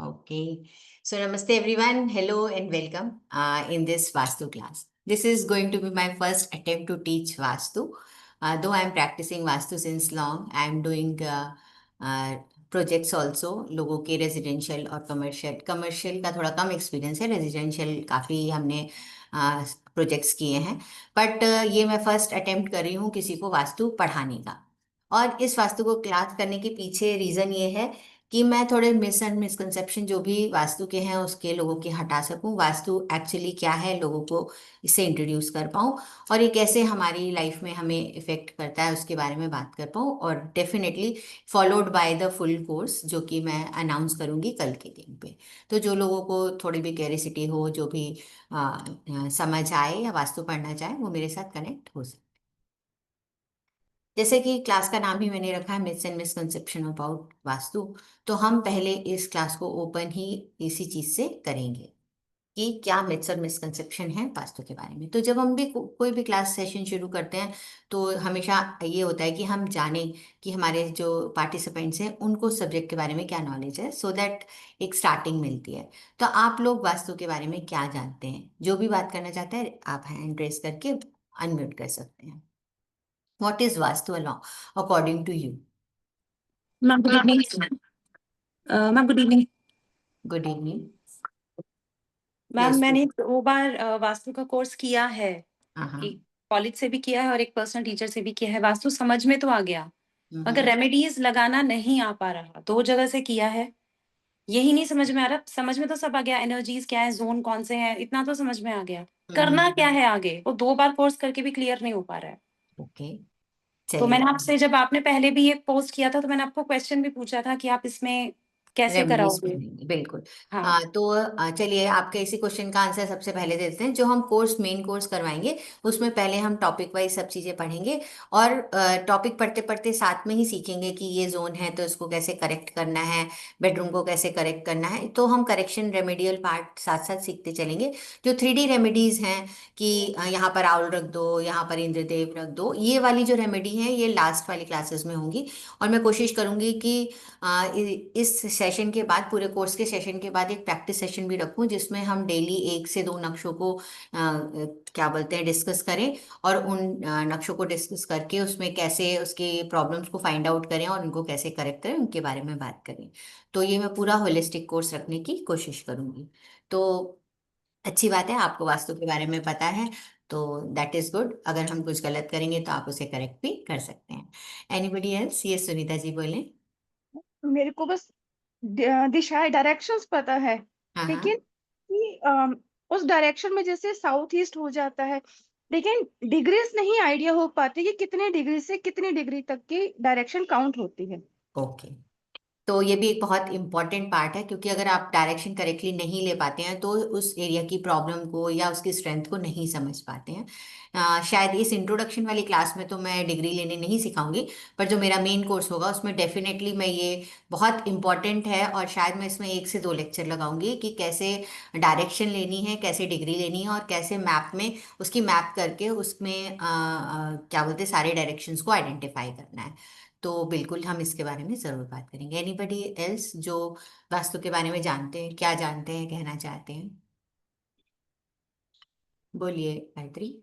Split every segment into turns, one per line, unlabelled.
Okay. So namaste everyone. Hello and welcome in this Vastu class. This is going to be my first attempt to teach Vastu. Though I am practicing Vastu since long, I am doing uh, projects also. लोगों के residential और commercial का थोड़ा कम experience है, residential काफ़ी हमने projects किए हैं, बट ये मैं फर्स्ट अटेम्प्ट कर रही हूँ किसी को वास्तु पढ़ाने का। और इस वास्तु को क्लास करने के पीछे रीज़न ये है कि मैं थोड़े मिस एंड मिसकंसेप्शन जो भी वास्तु के हैं उसके लोगों के हटा सकूं, वास्तु एक्चुअली क्या है लोगों को इससे इंट्रोड्यूस कर पाऊं, और ये कैसे हमारी लाइफ में हमें इफेक्ट करता है उसके बारे में बात कर पाऊं, और definitely followed by the full course जो कि मैं अनाउंस करूंगी कल के दिन पे। तो जो लोगों को थोड़ी भी क्यूरियोसिटी हो, जो भी समझ आए या वास्तु पढ़ना चाहे, वो मेरे साथ कनेक्ट हो सकते। जैसे कि क्लास का नाम ही मैंने रखा है myths and misconception about vastu, तो हम पहले इस क्लास को ओपन ही इसी चीज से करेंगे कि क्या मिथ्स और मिसकंसेप्शन है वास्तु के बारे में। तो जब हम भी कोई भी क्लास सेशन शुरू करते हैं तो हमेशा ये होता है कि हम जाने कि हमारे जो पार्टिसिपेंट्स हैं उनको सब्जेक्ट के बारे में क्या नॉलेज है, सो दैट एक स्टार्टिंग मिलती है। तो आप लोग वास्तु के बारे में क्या जानते हैं? जो भी बात करना चाहते हैं आप हैंड रेस करके अनम्यूट कर सकते हैं। What is Vastu along according to you?
Ma'am good evening. Ma'am good evening.
Good evening.
Ma'am
Yes.
मैंने 2 बार वास्तु का कोर्स किया है,
हाँ।
एक कॉलेज से भी किया है और एक पर्सनल टीचर से भी किया है। वास्तु समझ में तो आ गया, मगर रेमेडीज लगाना नहीं आ पा रहा। 2 जगह से किया है, यही नहीं समझ में आ रहा। समझ में तो सब आ गया, एनर्जीज क्या है, जोन कौन से हैं, इतना तो समझ में आ गया। करना क्या है आगे, वो 2 बार कोर्स करके भी क्लियर नहीं हो पा रहा है।
ओके,
तो मैंने
चलिए।
आपसे, जब आपने पहले भी ये पोस्ट किया था तो मैंने आपको क्वेश्चन भी पूछा था कि आप इसमें कैसे
रेमडीज
कराओगे।
बिल्कुल।
हाँ
तो चलिए आपके इसी क्वेश्चन का आंसर सबसे पहले देते हैं। जो हम मेन कोर्स करवाएंगे उसमें पहले हम टॉपिक वाइज सब चीज़ें पढ़ेंगे, और टॉपिक पढ़ते पढ़ते साथ में ही सीखेंगे कि ये जोन है तो इसको कैसे करेक्ट करना है, बेडरूम को कैसे करेक्ट करना है। तो हम करेक्शन रेमेडियल पार्ट साथ साथ सीखते चलेंगे। जो 3D रेमेडीज हैं कि यहाँ पर आउल रख दो, यहाँ पर इंद्रदेव रख दो, ये वाली जो रेमेडी है ये लास्ट वाली क्लासेस में होंगी। और मैं कोशिश करूंगी कि इस सेशन के बाद, पूरे कोर्स के सेशन के बाद, एक प्रैक्टिस सेशन भी रखूं जिसमें हम डेली 1 से 2 नक्शों को क्या बोलते हैं डिस्कस करें, और उन नक्शों को डिस्कस करके उसमें कैसे उसके प्रॉब्लम्स को फाइंड आउट करें और उनको कैसे करेक्ट करें उनके बारे में बात करें। तो ये मैं पूरा होलिस्टिक कोर्स रखने की कोशिश करूंगी। तो अच्छी बात है, आपको वास्तु के बारे में पता है, तो दैट इज गुड। अगर हम कुछ गलत करेंगे तो आप उसे करेक्ट भी कर सकते हैं। Anybody else? ये सुनीता जी बोलें।
मेरे को बस दिशा डायरेक्शंस पता है,
हाँ
लेकिन
हाँ।
कि उस डायरेक्शन में जैसे साउथ ईस्ट हो जाता है, लेकिन डिग्रीज नहीं आइडिया हो पाती कि कितने डिग्री से कितनी डिग्री तक की डायरेक्शन काउंट होती है।
ओके, तो ये भी एक बहुत इंपॉर्टेंट पार्ट है, क्योंकि अगर आप डायरेक्शन करेक्टली नहीं ले पाते हैं तो उस एरिया की प्रॉब्लम को या उसकी स्ट्रेंथ को नहीं समझ पाते हैं। शायद इस इंट्रोडक्शन वाली क्लास में तो मैं डिग्री लेने नहीं सिखाऊंगी, पर जो मेरा मेन कोर्स होगा उसमें डेफिनेटली मैं ये बहुत इंपॉर्टेंट है, और शायद मैं इसमें 1 से 2 लेक्चर लगाऊंगी कि कैसे डायरेक्शन लेनी है, कैसे डिग्री लेनी है, और कैसे मैप में उसकी मैप करके उसमें क्या बोलते हैं सारे डायरेक्शंस को आइडेंटिफाई करना है। तो बिल्कुल हम इसके बारे में जरूर बात करेंगे। एनीबडी एल्स जो वास्तु के बारे में जानते हैं, क्या जानते हैं, कहना चाहते हैं? बोलिए Gayatri.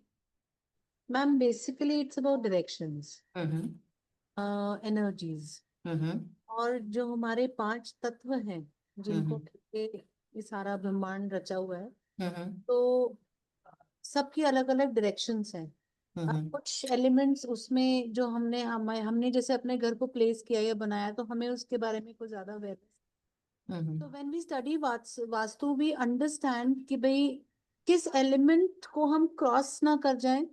Ma'am basically it's about directions,
hmm
energies,
hmm
और जो हमारे 5 तत्व हैं जिनको
हम्म
के ये सारा ब्रह्मांड रचा हुआ है,
हम्म
तो सबकी अलग अलग डायरेक्शंस हैं। अब
हम्म
कुछ एलिमेंट्स उसमें जो हमने जैसे अपने घर को प्लेस किया या बनाया, तो हमें उसके बारे में कुछ ज्यादा अवेयरनेस। तो when we study vastu we understand कि भाई किस एलिमेंट को हम क्रॉस ना कर जाएं,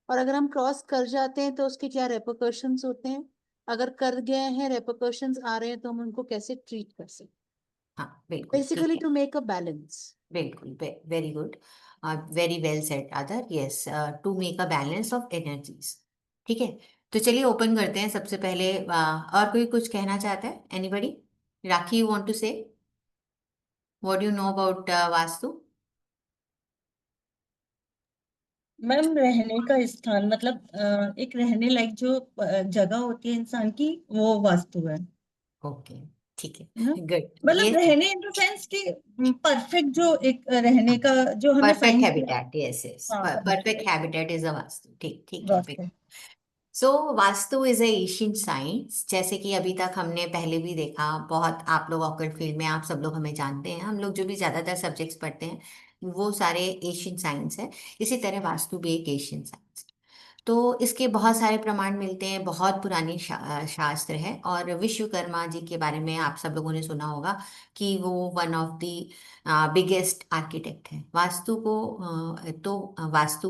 और अगर हम क्रॉस कर जाते हैं तो उसके क्या रेपरकशंस होते हैं, अगर कर गए हैं रेपरकशंस आ रहे हैं तो हम उनको कैसे ट्रीट कर सकते।
हाँ बिल्कुल ठीक
बेसिकली
है।
To make a balance.
बिल्कुल, very good, very well said other. Yes, to make a balance of energies. ठीक है, तो चलिए ओपन करते हैं सबसे पहले। और कोई कुछ कहना चाहता है? Anybody? Rakhi, you want to say what you know about vastu?
Ma'am रहने का स्थान, मतलब एक रहने लायक जो जगह होती है इंसान की, वो वास्तु है।
ओके, ठीक है,
ना?
गुड।
मतलब
ये
रहने इन द सेंस कि परफेक्ट जो एक रहने का जो हमें
परफेक्ट
साइंस दिया।
हैबिटेट, यस यस,
हाँ
perfect habitat is a vastu. ठीक ठीक है।
Vastu.
So vastu is a ancient science. जैसे कि अभी तक हमने पहले भी देखा, बहुत आप लोग ऑकल्ट फील्ड में आप सब लोग हमें जानते हैं, हम लोग जो भी ज्यादातर सब्जेक्ट्स पढ़ते हैं वो सारे एशियन साइंस है। इसी तरह वास्तु भी एक एशियन साइंस। तो इसके बहुत सारे प्रमाण मिलते हैं, बहुत पुरानी शास्त्र है। और विश्वकर्मा जी के बारे में आप सब लोगों ने सुना होगा कि वो one of the biggest architect है। वास्तु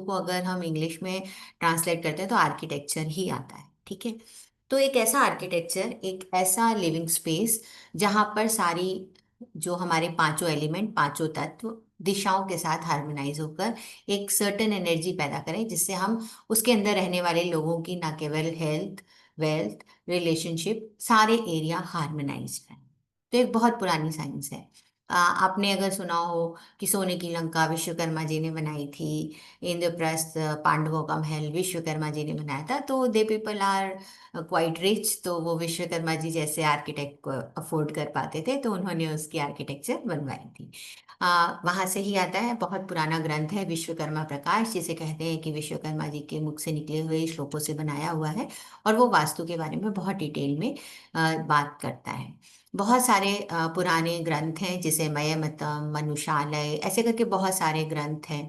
को अगर हम इंग्लिश में ट्रांसलेट करते हैं तो आर्किटेक्चर ही आता है। ठीक है। तो एक ऐसा आर्किटेक्चर, एक ऐसा लिविंग स्पेस जहाँ पर सारी जो हमारे पांचों एलिमेंट, पांचों तत्व दिशाओं के साथ हार्मोनाइज होकर एक सर्टेन एनर्जी पैदा करें, जिससे हम उसके अंदर रहने वाले लोगों की ना केवल हेल्थ, वेल्थ, रिलेशनशिप, सारे एरिया हार्मोनाइज है। तो एक बहुत पुरानी साइंस है। आपने अगर सुना हो कि सोने की लंका विश्वकर्मा जी ने बनाई थी, इंद्रप्रस्थ पांडवों का महल विश्वकर्मा जी ने बनाया था, तो they people are quite rich, तो वो विश्वकर्मा जी जैसे आर्किटेक्ट को अफोर्ड कर पाते थे, तो उन्होंने उसकी आर्किटेक्चर बनवाई थी। वहां से ही आता है, बहुत पुराना ग्रंथ है विश्वकर्मा प्रकाश, जिसे कहते हैं कि विश्वकर्मा जी के मुख से निकले हुए श्लोकों से बनाया हुआ है। और वो वास्तु के बारे में बहुत डिटेल में बात करता है। बहुत सारे पुराने ग्रंथ हैं, जैसे मयमतम, मनुषालय, ऐसे करके बहुत सारे ग्रंथ हैं।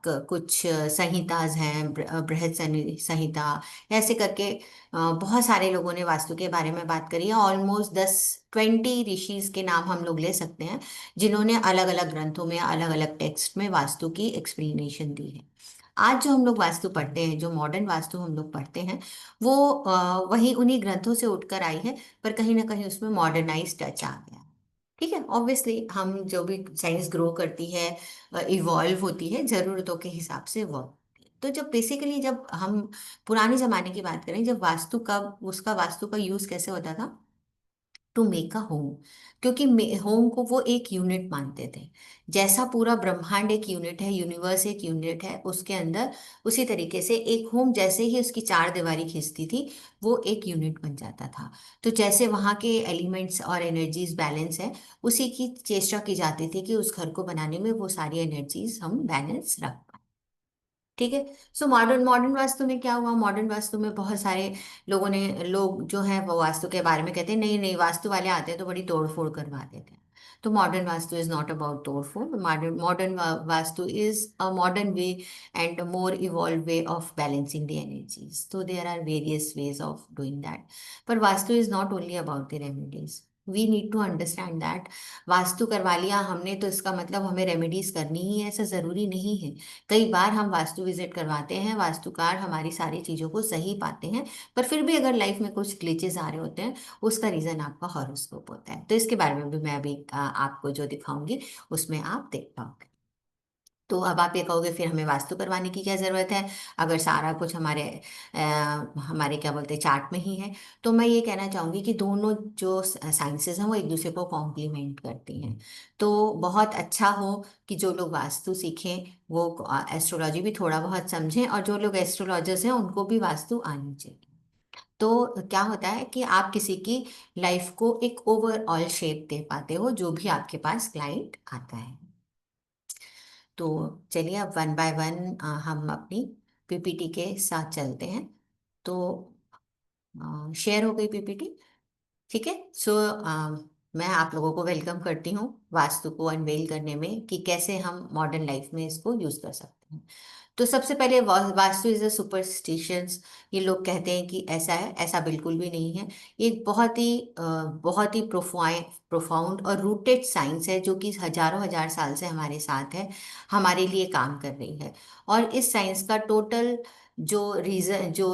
कुछ संहिताज हैं, बृहद संहिता, ऐसे करके बहुत सारे लोगों ने वास्तु के बारे में बात करी है। ऑलमोस्ट 10-20 ऋषिज के नाम हम लोग ले सकते हैं, जिन्होंने अलग अलग ग्रंथों में, अलग अलग टेक्स्ट में वास्तु की एक्सप्लेनेशन दी है। आज जो हम लोग वास्तु पढ़ते हैं, जो मॉडर्न वास्तु हम लोग पढ़ते हैं, वो वही उन्हीं ग्रंथों से उठकर आई है, पर कहीं ना कहीं उसमें मॉडर्नाइज टच आ गया। ठीक है। ऑब्वियसली हम जो भी साइंस ग्रो करती है, इवॉल्व होती है, जरूरतों के हिसाब से इवॉल्व। तो जब बेसिकली जब हम पुराने जमाने की बात करें, जब वास्तु का यूज कैसे होता था, टू मेक अ होम। क्योंकि होम को वो एक यूनिट मानते थे। जैसा पूरा ब्रह्मांड एक यूनिट है, यूनिवर्स एक यूनिट है, उसके अंदर उसी तरीके से एक होम जैसे ही उसकी चार दीवारी खिंचती थी, वो एक यूनिट बन जाता था। तो जैसे वहाँ के एलिमेंट्स और एनर्जीज बैलेंस है, उसी की चेष्टा की जाती थी कि उस घर को बनाने में वो सारी एनर्जीज हम बैलेंस रख पाए। ठीक है। सो मॉडर्न मॉडर्न वास्तु में क्या हुआ, मॉडर्न वास्तु में बहुत सारे लोग जो हैं वो वास्तु के बारे में कहते हैं नहीं नहीं, वास्तु वाले आते हैं तो बड़ी तोड़ फोड़ करवा देते हैं। तो modern vastu is not about तोड़ फोड़। Modern modern vastu is a modern way and more evolve way of balancing the energies. तो there are various ways of doing that. पर vastu is not only about the remedies. We need to understand that vastu करवा लिया हमने तो इसका मतलब हमें remedies करनी ही है, ऐसा जरूरी नहीं है। कई बार हम वास्तु विजिट करवाते हैं, वास्तुकार हमारी सारी चीजों को सही पाते हैं, पर फिर भी अगर लाइफ में कुछ ग्लिचेस आ रहे होते हैं, उसका रीजन आपका हॉरोस्कोप होता है। तो इसके बारे में भी मैं अभी आपको जो दिखाऊंगी उसमें आप देख पाओगे। तो अब आप ये कहोगे फिर हमें वास्तु करवाने की क्या जरूरत है, अगर सारा कुछ हमारे क्या बोलते हैं चार्ट में ही है। तो मैं ये कहना चाहूंगी कि दोनों जो साइंसेस हैं वो एक दूसरे को कॉम्प्लीमेंट करती हैं। तो बहुत अच्छा हो कि जो लोग वास्तु सीखें वो एस्ट्रोलॉजी भी थोड़ा बहुत समझें, और जो लोग एस्ट्रोलॉजर्स हैं उनको भी वास्तु आनी चाहिए। तो क्या होता है कि आप किसी की लाइफ को एक ओवरऑल शेप दे पाते हो, जो भी आपके पास क्लाइंट आता है। तो चलिए अब वन बाय वन हम अपनी पीपीटी के साथ चलते हैं। तो शेयर हो गई पीपीटी। ठीक है। सो मैं आप लोगों को वेलकम करती हूँ वास्तु को अनवेल करने में, कि कैसे हम मॉडर्न लाइफ में इसको यूज कर सकते हैं। तो सबसे पहले वास्तु इज अ सुपरस्टिशंस। ये लोग कहते हैं कि ऐसा है, ऐसा बिल्कुल भी नहीं है। ये एक बहुत ही प्रोफाउंड और रूटेड साइंस है, जो कि हजारों हजार साल से हमारे साथ है, हमारे लिए काम कर रही है। और इस साइंस का टोटल जो रीजन, जो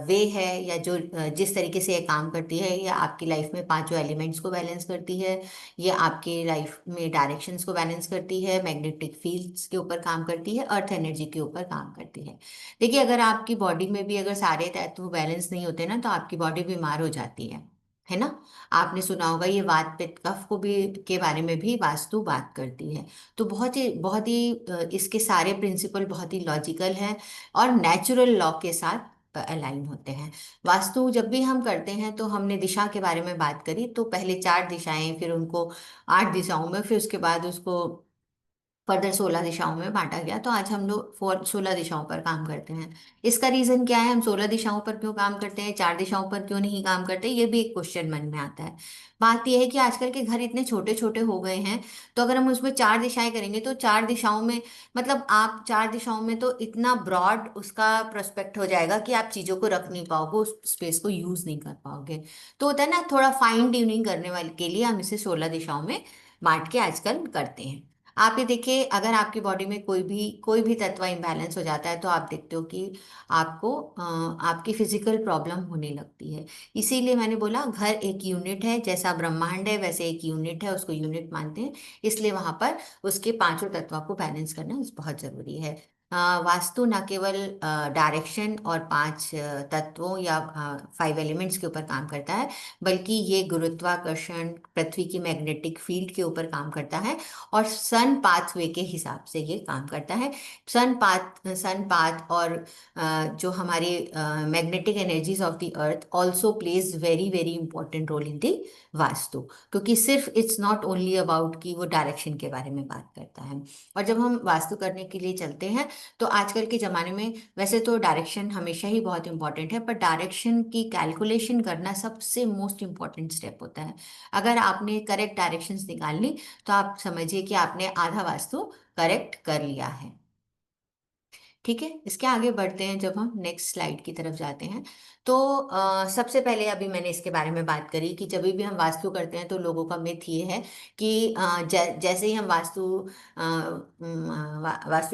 वे है, या जो जिस तरीके से ये काम करती है, ये आपकी लाइफ में पांचों एलिमेंट्स को बैलेंस करती है। ये आपकी लाइफ में डायरेक्शंस को बैलेंस करती है, मैग्नेटिक फील्ड्स के ऊपर काम करती है, अर्थ एनर्जी के ऊपर काम करती है। देखिए, अगर आपकी बॉडी में भी अगर सारे तत्व बैलेंस नहीं होते ना, तो आपकी बॉडी बीमार हो जाती है ना। आपने सुना होगा ये वात पित्त कफ को भी के बारे में भी वास्तु बात करती है। तो बहुत ही इसके सारे प्रिंसिपल बहुत ही लॉजिकल हैं और नेचुरल लॉ के साथ अलाइन होते हैं। वास्तु जब भी हम करते हैं तो हमने दिशा के बारे में बात करी, तो पहले 4 दिशाएं, फिर उनको 8 दिशाओं में, फिर उसके बाद उसको फर्दर 16 दिशाओं में बांटा गया। तो आज हम लोग 16 दिशाओं पर काम करते हैं। इसका रीजन क्या है, हम 16 दिशाओं पर क्यों काम करते हैं, 4 दिशाओं पर क्यों नहीं काम करते, ये भी एक क्वेश्चन मन में आता है। बात यह है कि आजकल के घर इतने छोटे छोटे हो गए हैं, तो अगर हम उसमें 4 दिशाएं करेंगे तो 4 दिशाओं में, मतलब आप 4 दिशाओं में तो इतना ब्रॉड उसका प्रोस्पेक्ट हो जाएगा कि आप चीजों को रख नहीं पाओगे, उस स्पेस को यूज नहीं कर पाओगे। तो होता है ना, थोड़ा फाइन ट्यूनिंग करने वाले के लिए हम इसे 16 दिशाओं में बांट के आजकल करते हैं। आप ये देखिए, अगर आपकी बॉडी में कोई भी तत्व इम्बैलेंस हो जाता है तो आप देखते हो कि आपको आपकी फिजिकल प्रॉब्लम होने लगती है। इसीलिए मैंने बोला घर एक यूनिट है, जैसा ब्रह्मांड है वैसे एक यूनिट है, उसको यूनिट मानते हैं। इसलिए वहां पर उसके पांचों तत्वों को बैलेंस करना बहुत जरूरी है। वास्तु न केवल डायरेक्शन और 5 तत्वों या 5 एलिमेंट्स के ऊपर काम करता है, बल्कि ये गुरुत्वाकर्षण, पृथ्वी की मैग्नेटिक फील्ड के ऊपर काम करता है, और सन पाथवे के हिसाब से ये काम करता है। सन पाथ और जो हमारे magnetic energies of the earth also plays very very important role in the vastu, क्योंकि सिर्फ इट्स नॉट ओनली अबाउट कि वो डायरेक्शन के बारे में बात करता है। और जब हम वास्तु करने के लिए चलते हैं तो आजकल के ज़माने में वैसे तो डायरेक्शन हमेशा ही बहुत इंपॉर्टेंट है, पर डायरेक्शन की कैलकुलेशन करना सबसे मोस्ट इम्पॉर्टेंट स्टेप होता है। अगर आपने करेक्ट डायरेक्शंस निकाल ली तो आप समझिए कि आपने आधा वास्तु करेक्ट कर लिया है। ठीक है, इसके आगे बढ़ते हैं। जब हम नेक्स्ट स्लाइड की तरफ जाते हैं तो सबसे पहले अभी मैंने इसके बारे में बात करी कि जब भी हम वास्तु करते हैं तो लोगों का मिथ ये है कि जैसे ही हम वास्तु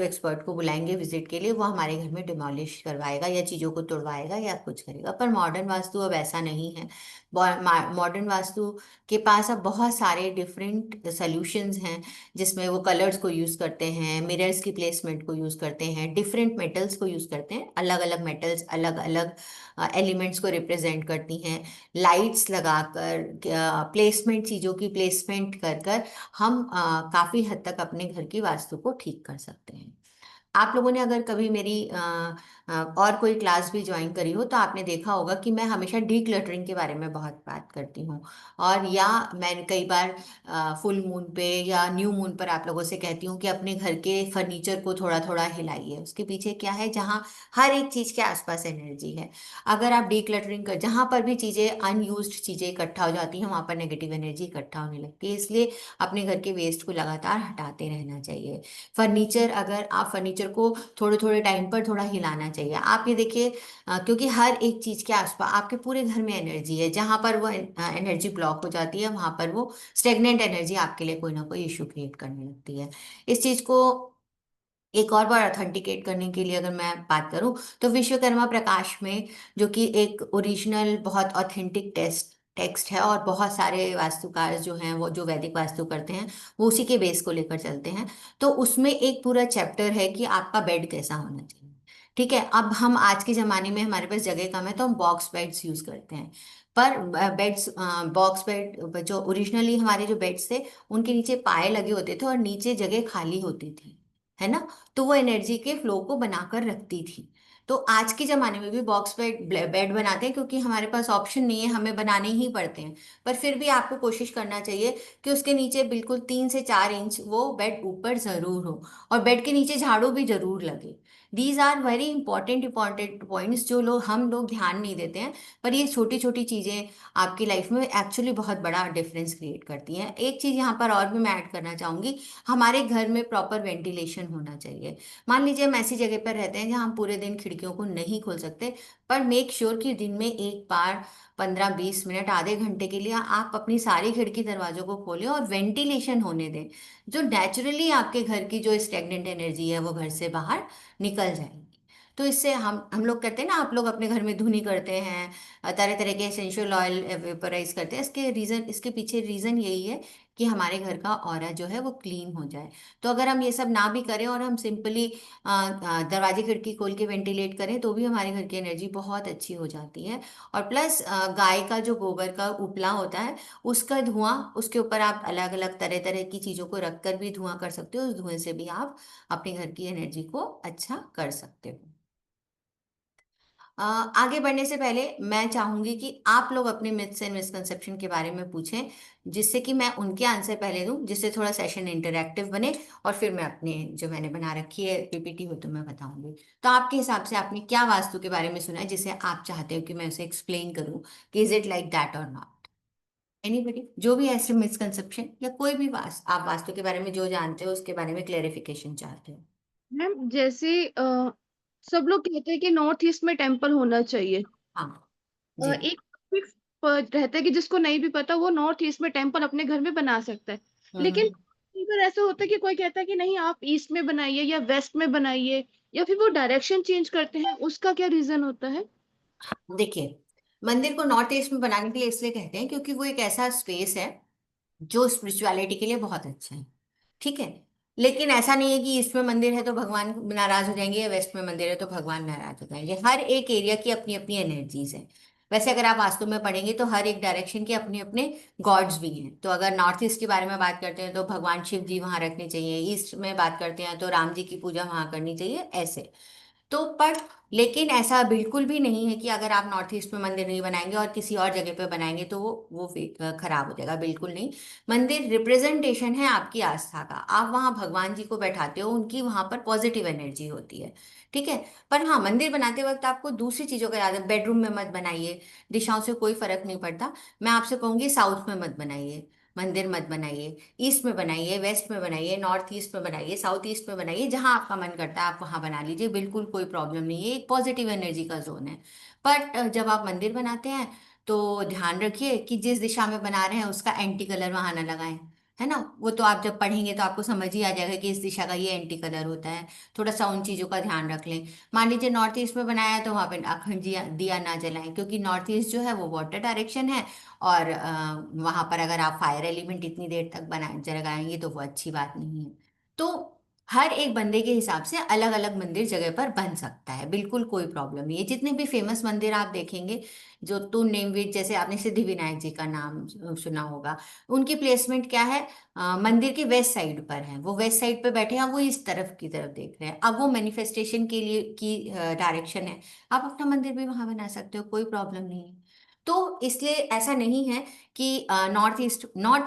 एक्सपर्ट को बुलाएंगे विजिट के लिए, वो हमारे घर में डिमोलिश करवाएगा या चीज़ों को तोड़वाएगा या कुछ करेगा। पर मॉडर्न वास्तु अब ऐसा नहीं है। मॉडर्न वास्तु के पास अब बहुत सारे डिफरेंट सॉल्यूशंस हैं, जिसमें वो कलर्स को यूज़ करते हैं, मिरर्स की प्लेसमेंट को यूज़ करते हैं, डिफरेंट मेटल्स को यूज़ करते हैं। अलग अलग मेटल्स अलग अलग एलिमेंट्स को रिप्रेजेंट करती हैं। लाइट्स लगाकर, प्लेसमेंट, चीज़ों की प्लेसमेंट कर कर हम काफ़ी हद तक अपने घर की वास्तु को ठीक कर सकते हैं। आप लोगों ने अगर कभी मेरी और कोई क्लास भी ज्वाइन करी हो तो आपने देखा होगा कि मैं हमेशा डी क्लटरिंग के बारे में बहुत बात करती हूँ। और या मैं कई बार फुल मून पे या न्यू मून पर आप लोगों से कहती हूँ कि अपने घर के फर्नीचर को थोड़ा थोड़ा हिलाइए। उसके पीछे क्या है, जहाँ हर एक चीज़ के आसपास एनर्जी है। अगर आप डी क्लटरिंग कर, जहाँ पर भी चीज़ें अनयूज्ड चीज़ें इकट्ठा हो जाती हैं वहाँ पर नेगेटिव एनर्जी इकट्ठा होने लगती है। इसलिए अपने घर के वेस्ट को लगातार हटाते रहना चाहिए। फर्नीचर, अगर आप फर्नीचर को थोड़े थोड़े टाइम पर थोड़ा हिलाना चाहिए। आप ये देखिए, क्योंकि हर एक चीज़ के आसपास आपके पूरे घर में एनर्जी है। जहाँ पर वो एनर्जी ब्लॉक हो जाती है वहाँ पर वो स्टेगनेंट एनर्जी आपके लिए कोई ना कोई इशू क्रिएट करने लगती है। इस चीज़ को एक और बार ऑथेंटिकेट करने के लिए अगर मैं बात करूं तो विश्वकर्मा प्रकाश में, जो कि एक ओरिजिनल बहुत ऑथेंटिक टेक्स्ट है, और बहुत सारे वास्तुकार जो हैं वो जो वैदिक वास्तु करते हैं वो उसी के बेस को लेकर चलते हैं। तो उसमें एक पूरा चैप्टर है कि आपका बेड कैसा होना चाहिए। ठीक है, अब हम आज के ज़माने में हमारे पास जगह कम है तो हम बॉक्स बेड्स यूज़ करते हैं। पर बेड्स, बॉक्स बेड जो ओरिजिनली हमारे जो बेड्स थे उनके नीचे पाए लगे होते थे और नीचे जगह खाली होती थी, है ना। तो वो एनर्जी के फ्लो को बनाकर रखती थी। तो आज के ज़माने में भी बॉक्स बेड बनाते हैं क्योंकि हमारे पास ऑप्शन नहीं है, हमें बनाने ही पड़ते हैं। पर फिर भी आपको कोशिश करना चाहिए कि उसके नीचे बिल्कुल 3 से 4 इंच वो बेड ऊपर ज़रूर हो, और बेड के नीचे झाड़ू भी ज़रूर लगे। These are very important points जो हम लोग ध्यान नहीं देते हैं। पर ये छोटी छोटी चीज़ें आपकी लाइफ में एक्चुअली बहुत बड़ा डिफरेंस क्रिएट करती हैं। एक चीज़ यहाँ पर और भी मैं ऐड करना चाहूँगी, हमारे घर में प्रॉपर वेंटिलेशन होना चाहिए। मान लीजिए हम ऐसी जगह पर रहते हैं जहाँ हम पूरे दिन खिड़कियों को नहीं खोल सकते, पर मेक श्योर कि दिन में एक बार 15-20 मिनट, आधे घंटे के लिए आप अपनी सारी खिड़की दरवाजों को खोलें और वेंटिलेशन होने दें। जो नेचुरली आपके घर की जो स्टेगनेंट एनर्जी है वो घर से बाहर निकल जाएगी। तो इससे हम लोग करते हैं ना, आप लोग अपने घर में धुनी करते हैं, तरह तरह के एसेंशियल ऑयल वेपराइज करते हैं। इसके पीछे रीज़न यही है कि हमारे घर का ऑरा जो है वो क्लीन हो जाए। तो अगर हम ये सब ना भी करें और हम सिंपली दरवाजे खिड़की खोल के वेंटिलेट करें तो भी हमारे घर की एनर्जी बहुत अच्छी हो जाती है। और प्लस गाय का जो गोबर का उपला होता है उसका धुआं, उसके ऊपर आप अलग अलग तरह तरह की चीज़ों को रख कर भी धुआं कर सकते हो। उस धुएं से भी आप अपने घर की एनर्जी को अच्छा कर सकते हो। आगे बढ़ने से पहले मैं चाहूंगी कि आप लोग अपने मिथ्स एंड मिसकंसेप्शन के बारे में पूछें, जिससे कि मैं उनके आंसर पहले दूं, जिससे थोड़ा सेशन इंटरेक्टिव बने, और फिर मैं अपने जो मैंने बना रखी है पीपीटी हो तो मैं बताऊंगी। तो आपके हिसाब से आपने क्या वास्तु के बारे में सुना है जिसे आप चाहते हो कि मैं उसे एक्सप्लेन करूं कि इज इट लाइक दैट और नॉट? एनीबडी, जो भी ऐसे मिसकंसेप्शन या कोई भी आप वास्तु के बारे में जो जानते हो उसके बारे में क्लेरिफिकेशन चाहते हो?
मैम जैसे सब लोग कहते हैं कि नॉर्थ ईस्ट में टेम्पल होना चाहिए।
हाँ जी।
एक फिक्स रहता है कि जिसको नहीं भी पता वो नॉर्थ ईस्ट में टेम्पल अपने घर में बना सकता है। लेकिन
हम्म।
कई बार ऐसा होता है कि कोई कहता है कि नहीं आप ईस्ट में बनाइए या वेस्ट में बनाइए, या फिर वो डायरेक्शन चेंज करते हैं, उसका क्या रीजन होता है?
देखिए, मंदिर को नॉर्थ ईस्ट में बनाने के लिए इसलिए कहते हैं क्योंकि वो एक ऐसा स्पेस है जो स्पिरिचुअलिटी के लिए बहुत अच्छा है। ठीक है। लेकिन ऐसा नहीं है कि ईस्ट में मंदिर है तो भगवान नाराज हो जाएंगे, या वेस्ट में मंदिर है तो भगवान नाराज हो जाएंगे। हर एक एरिया की अपनी अपनी एनर्जीज है। वैसे अगर आप वास्तु में पढ़ेंगे तो हर एक डायरेक्शन के अपने अपने गॉड्स भी हैं। तो अगर नॉर्थ ईस्ट के बारे में बात करते हैं तो भगवान शिव जी वहां रखने चाहिए, ईस्ट में बात करते हैं तो राम जी की पूजा वहां करनी चाहिए, ऐसे। तो पर लेकिन ऐसा बिल्कुल भी नहीं है कि अगर आप नॉर्थ ईस्ट में मंदिर नहीं बनाएंगे और किसी और जगह पे बनाएंगे तो वो खराब हो जाएगा, बिल्कुल नहीं। मंदिर रिप्रेजेंटेशन है आपकी आस्था का। आप वहाँ भगवान जी को बैठाते हो, उनकी वहां पर पॉजिटिव एनर्जी होती है। ठीक है। पर हाँ, मंदिर बनाते वक्त आपको दूसरी चीजों का याद है। बेडरूम में मत बनाइए, दिशाओं से कोई फर्क नहीं पड़ता। मैं आपसे कहूंगी साउथ में मत बनाइए, मंदिर मत बनाइए। ईस्ट में बनाइए, वेस्ट में बनाइए, नॉर्थ ईस्ट में बनाइए, साउथ ईस्ट में बनाइए, जहां आपका मन करता है आप वहां बना लीजिए, बिल्कुल कोई प्रॉब्लम नहीं है। एक पॉजिटिव एनर्जी का जोन है। पर जब आप मंदिर बनाते हैं तो ध्यान रखिए कि जिस दिशा में बना रहे हैं उसका एंटी कलर वहां ना लगाएं। है ना? वो तो आप जब पढ़ेंगे तो आपको समझ ही आ जाएगा कि इस दिशा का ये एंटी कलर होता है। थोड़ा सा उन चीजों का ध्यान रख लें। मान लीजिए नॉर्थ ईस्ट में बनाया है तो वहां पे अखंड दिया दिया ना जलाएं, क्योंकि नॉर्थ ईस्ट जो है वो वाटर डायरेक्शन है। और वहां पर अगर आप फायर एलिमेंट इतनी देर तक बनाए जगाएंगे तो वो अच्छी बात नहीं है। तो हर एक बंदे के हिसाब से अलग अलग मंदिर जगह पर बन सकता है, बिल्कुल कोई प्रॉब्लम नहीं है। जितने भी फेमस मंदिर आप देखेंगे, जो टू नेम विद, जैसे आपने सिद्धि विनायक जी का नाम सुना होगा, उनकी प्लेसमेंट क्या है? मंदिर के वेस्ट साइड पर है। वो वेस्ट साइड पे बैठे हैं, वो इस तरफ की तरफ देख रहे हैं। अब वो मैनिफेस्टेशन के लिए की डायरेक्शन है। आप अपना मंदिर भी वहां बना सकते हो, कोई प्रॉब्लम नहीं है। तो इसलिए ऐसा नहीं है कि नॉर्थ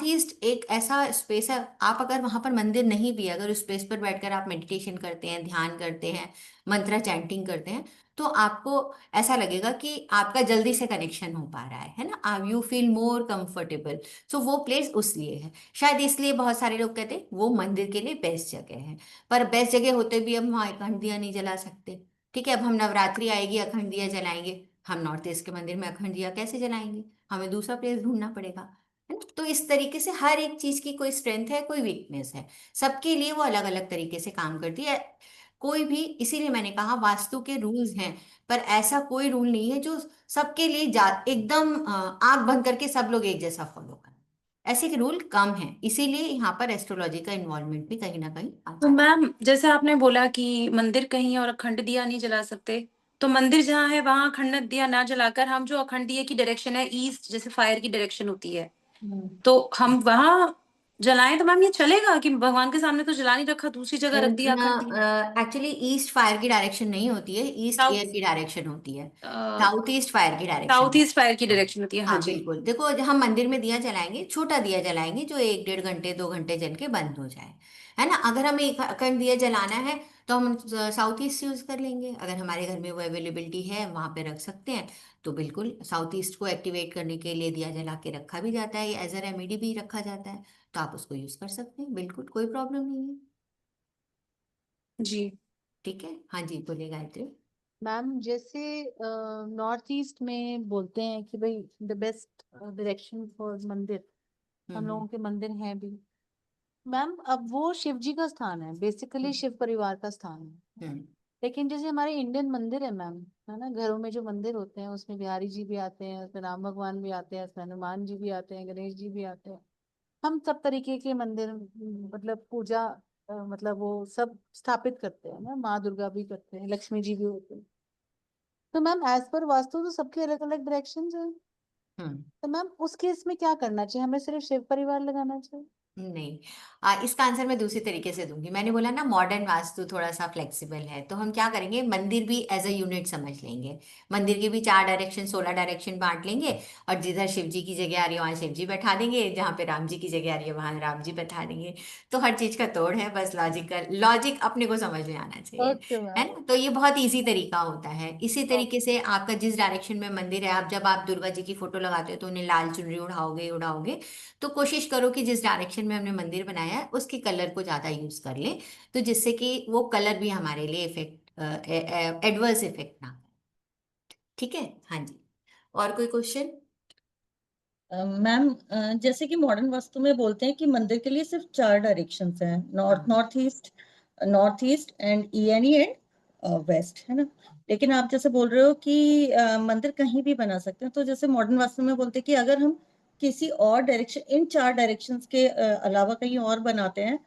ईस्ट एक ऐसा स्पेस है। आप अगर वहां पर मंदिर नहीं भी, अगर उस स्पेस पर बैठकर आप मेडिटेशन करते हैं, ध्यान करते हैं, मंत्र चैंटिंग करते हैं, तो आपको ऐसा लगेगा कि आपका जल्दी से कनेक्शन हो पा रहा है ना? आप यू फील मोर कंफर्टेबल। सो वो प्लेस उस लिए है, शायद इसलिए बहुत सारे लोग कहते हैं वो मंदिर के लिए बेस्ट जगह है। पर बेस्ट जगह होते भी हम वहाँ अखंड दिया नहीं जला सकते। ठीक है। अब हम नवरात्रि आएगी, अखंड दिया जलाएंगे, हम नॉर्थ ईस्ट के मंदिर में अखंड दिया कैसे जलाएंगे? हमें दूसरा प्लेस ढूंढना पड़ेगा। है ना? तो इस तरीके से हर एक चीज की कोई स्ट्रेंथ है, कोई वीकनेस है। सबके लिए वो अलग अलग तरीके से काम करती है। कोई भी, इसीलिए मैंने कहा वास्तु के रूल्स हैं, पर ऐसा कोई रूल नहीं है जो सबके लिए एकदम आंख बंद करके सब लोग एक जैसा फॉलो करें। ऐसे के रूल कम हैं, इसीलिए यहाँ पर एस्ट्रोलॉजी का इन्वॉल्वमेंट भी कहीं ना कहीं
तो
आता है।
मैम जैसे आपने बोला कि मंदिर कहीं और अखंड दिया नहीं जला सकते, तो मंदिर जहाँ है वहां अखंड दिया ना जलाकर हम जो अखंड दिए की डायरेक्शन है ईस्ट, जैसे फायर की डायरेक्शन होती है, तो हम वहां जलाएं तो मैम ये चलेगा कि भगवान के सामने तो जला नहीं रखा, दूसरी जगह रख दिया अखंड दिया?
एक्चुअली ईस्ट फायर की डायरेक्शन नहीं होती है, ईस्ट एयर
साउथ
की डायरेक्शन होती है। साउथ ईस्ट फायर की
साउथ
डायरेक्शन।
ईस्ट फायर की डायरेक्शन होती है, हाँ
हाँ
जी।
बिल्कुल। देखो, जब हम मंदिर में दिया जलाएंगे, छोटा दिया जलाएंगे जो 1 1.5 घंटे 2 घंटे जल के बंद हो जाए। है ना? अगर हमें एक अखंड दिया जलाना है तो हम साउथ ईस्ट यूज कर लेंगे। अगर हमारे घर में वो अवेलेबिलिटी है, वहां पे रख सकते हैं, तो बिल्कुल साउथ ईस्ट को एक्टिवेट करने के लिए दिया जला के रखा भी जाता है, एज अ रेमेडी भी रखा जाता है। तो आप उसको यूज कर सकते हैं, बिल्कुल कोई प्रॉब्लम नहीं है।
जी।
ठीक है। हाँ जी, बोलिए गायत्री।
मैम जैसे नॉर्थ ईस्ट में बोलते हैं कि भाई द बेस्ट डायरेक्शन फॉर मंदिर, हम
हम्म।
लोगों के मंदिर हैं भी। मैम अब वो शिव जी का स्थान है, बेसिकली
हम्म।
शिव परिवार का स्थान है।
हम्म।
लेकिन जैसे हमारे इंडियन मंदिर है मैम, है ना, घरों में जो मंदिर होते हैं उसमें बिहारी जी भी आते हैं, उसमें राम भगवान भी आते हैं, उसमें हनुमान जी भी आते हैं, गणेश जी भी आते हैं। हम सब तरीके के मंदिर मतलब पूजा मतलब वो सब स्थापित करते हैं ना, माँ दुर्गा भी करते हैं, लक्ष्मी जी भी होते हैं। तो मैम एज पर वास्तु तो सबके अलग अलग डायरेक्शंस हैं।
हम्म।
तो मैम उस केस में क्या करना चाहिए, हमें सिर्फ शिव परिवार लगाना चाहिए?
नहीं, इसका आंसर मैं दूसरी तरीके से दूंगी। मैंने बोला ना मॉडर्न वास्तु थोड़ा सा फ्लेक्सिबल है, तो हम क्या करेंगे, मंदिर भी एज अ यूनिट समझ लेंगे। मंदिर के भी 4 डायरेक्शन 16 डायरेक्शन बांट लेंगे, और जिधर शिव जी की जगह आ रही है वहां शिव जी बैठा देंगे, जहाँ पे राम जी की जगह आ रही है वहां राम जी बैठा देंगे। तो हर चीज का तोड़ है, बस लॉजिकल लॉजिक अपने को समझ में आना चाहिए,
ओके
है
मैम।
ना। तो ये बहुत इजी तरीका होता है। इसी तरीके से आपका जिस डायरेक्शन में मंदिर है, आप जब आप दुर्गा जी की फोटो लगाते हो तो उन्हें लाल चुनरी उड़ाओगे उड़ाओगे, तो कोशिश करो कि जिस डायरेक्शन में हमने मंदिर बनाया है उसके कलर को ज्यादा यूज कर लें, तो जिससे कि वो कलर भी हमारे लिए इफेक्ट एडवर्स इफेक्ट ना करे। ठीक है, हाँ जी। और कोई क्वेश्चन?
मैम, जैसे कि मॉडर्न वास्तु में बोलते हैं कि मंदिर के लिए सिर्फ 4 डायरेक्शंस हैं,
हाँ।
North east and ENE and west, है ना। लेकिन आप जैसे बोल रहे हो कि मंदिर कहीं भी बना सकते हैं, तो जैसे मॉडर्न वास्तु में बोलते हैं कि अगर हम किसी और डायरेक्शन, इन 4 डायरेक्शंस के अलावा कहीं और बनाते हैं,